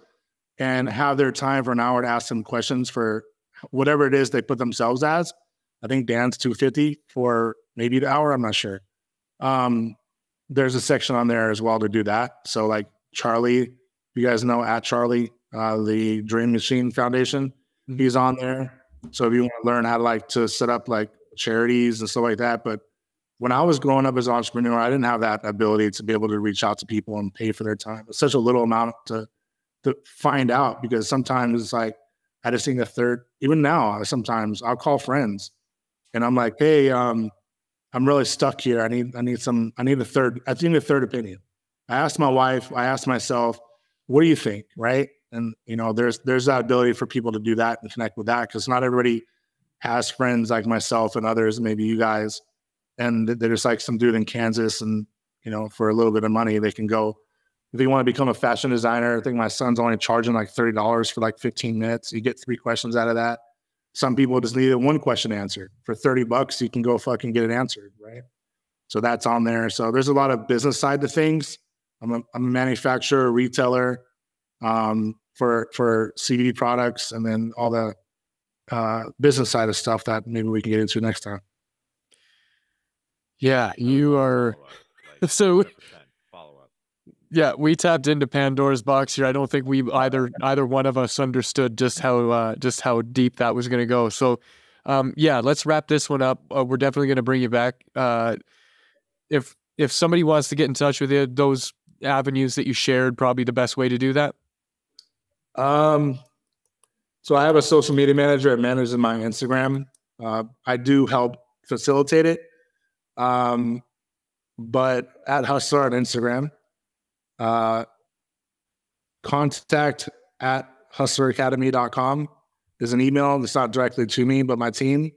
S2: and have their time for an hour to ask them questions for whatever it is they put themselves as, I think Dan's $250 for maybe the hour. I'm not sure. There's a section on there as well to do that. So like Charlie, you guys know at Charlie, the Dream Machine Foundation, he's on there. So if you want to learn how to like to set up like charities and stuff like that. But when I was growing up as an entrepreneur, I didn't have that ability to be able to reach out to people and pay for their time. It's such a little amount to find out, because sometimes it's like, I just think even now, sometimes I'll call friends and I'm like, hey, I'm really stuck here. I need a third opinion. I asked my wife, I asked myself, what do you think? Right. And there's that ability for people to do that and connect with that, because not everybody has friends like myself and others, maybe you guys, and there's like some dude in Kansas, and for a little bit of money, they can go. If you want to become a fashion designer, I think my son's only charging like $30 for like 15 minutes. You get 3 questions out of that. Some people just need a 1 question answered. For $30, you can go fucking get it answered, right? So that's on there. So there's a lot of business side to things. I'm a manufacturer, retailer for CBD products, and then all the business side of stuff that maybe we can get into next time.
S1: Yeah, you are. So, yeah, we tapped into Pandora's box here. I don't think we either one of us understood just how deep that was going to go. So, yeah, let's wrap this one up. We're definitely going to bring you back. If somebody wants to get in touch with you, those avenues that you shared, probably the best way to do that.
S2: So I have a social media manager that manages my Instagram. I do help facilitate it. But at Hustler on Instagram, contact at hustleracademy.com is an email. It's not directly to me, but my team.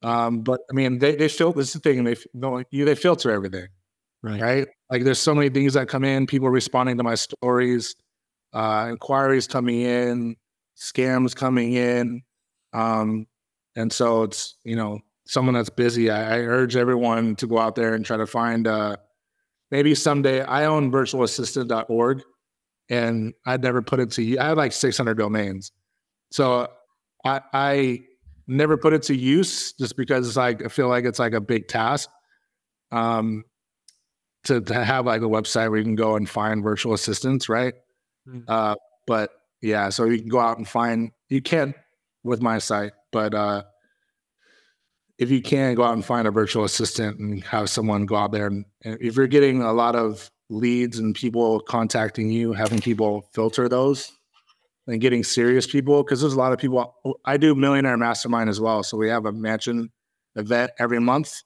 S2: But I mean, they filter this thing, and they filter everything, right? Like there's so many things that come in, people responding to my stories, inquiries coming in, scams coming in. And so it's, someone that's busy. I urge everyone to go out there and try to find, maybe someday. I own virtualassistant.org, and I'd never put it to, I had like 600 domains. So I never put it to use, just because it's like, I feel like it's like a big task, to have like a website where you can go and find virtual assistants. Right. But yeah, so you can go out and find, you can't with my site, but, if you can, go out and find a virtual assistant and have someone go out there. And if you're getting a lot of leads and people contacting you, having people filter those and getting serious people, because there's a lot of people. I do Millionaire Mastermind as well. So we have a mansion event every month,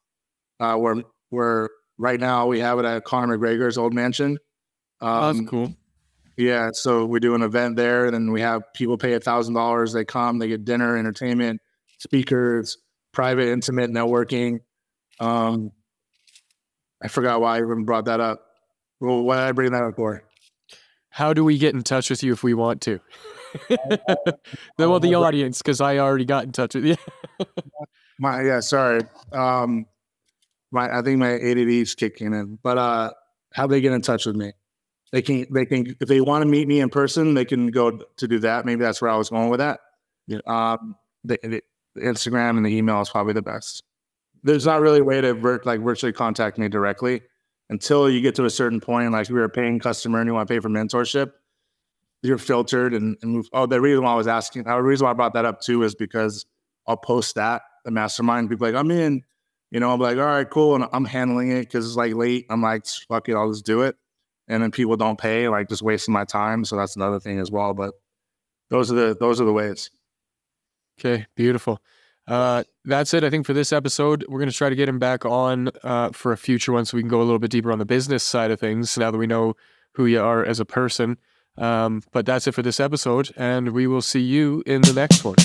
S2: where right now we have it at Conor McGregor's old mansion.
S1: That's cool.
S2: Yeah. So we do an event there, and then we have people pay $1,000. They come, they get dinner, entertainment, speakers, private, intimate networking. I forgot why I even brought that up. Well, why did I bring that up for?
S1: How do we get in touch with you if we want to? The audience, because I already got in touch with you.
S2: Sorry. I think my ADD is kicking in. But how they get in touch with me? They can if they want to meet me in person, they can go to do that. Maybe that's where I was going with that. Yeah. The Instagram and the email is probably the best. There's not really a way to virtually contact me directly until you get to a certain point. Like, if you're a paying customer and you want to pay for mentorship, you're filtered and move. Oh, the reason why I brought that up too is because I'll post the mastermind. People are like, I'm in, I'm like, all right, cool. And I'm handling it because it's like late. I'm like, fuck it, I'll just do it. And then people don't pay, like just wasting my time. So that's another thing as well. But those are the ways.
S1: Okay, beautiful. That's it, I think, for this episode. We're going to try to get him back on for a future one, so we can go a little bit deeper on the business side of things now that we know who you are as a person. But that's it for this episode, and we will see you in the next one.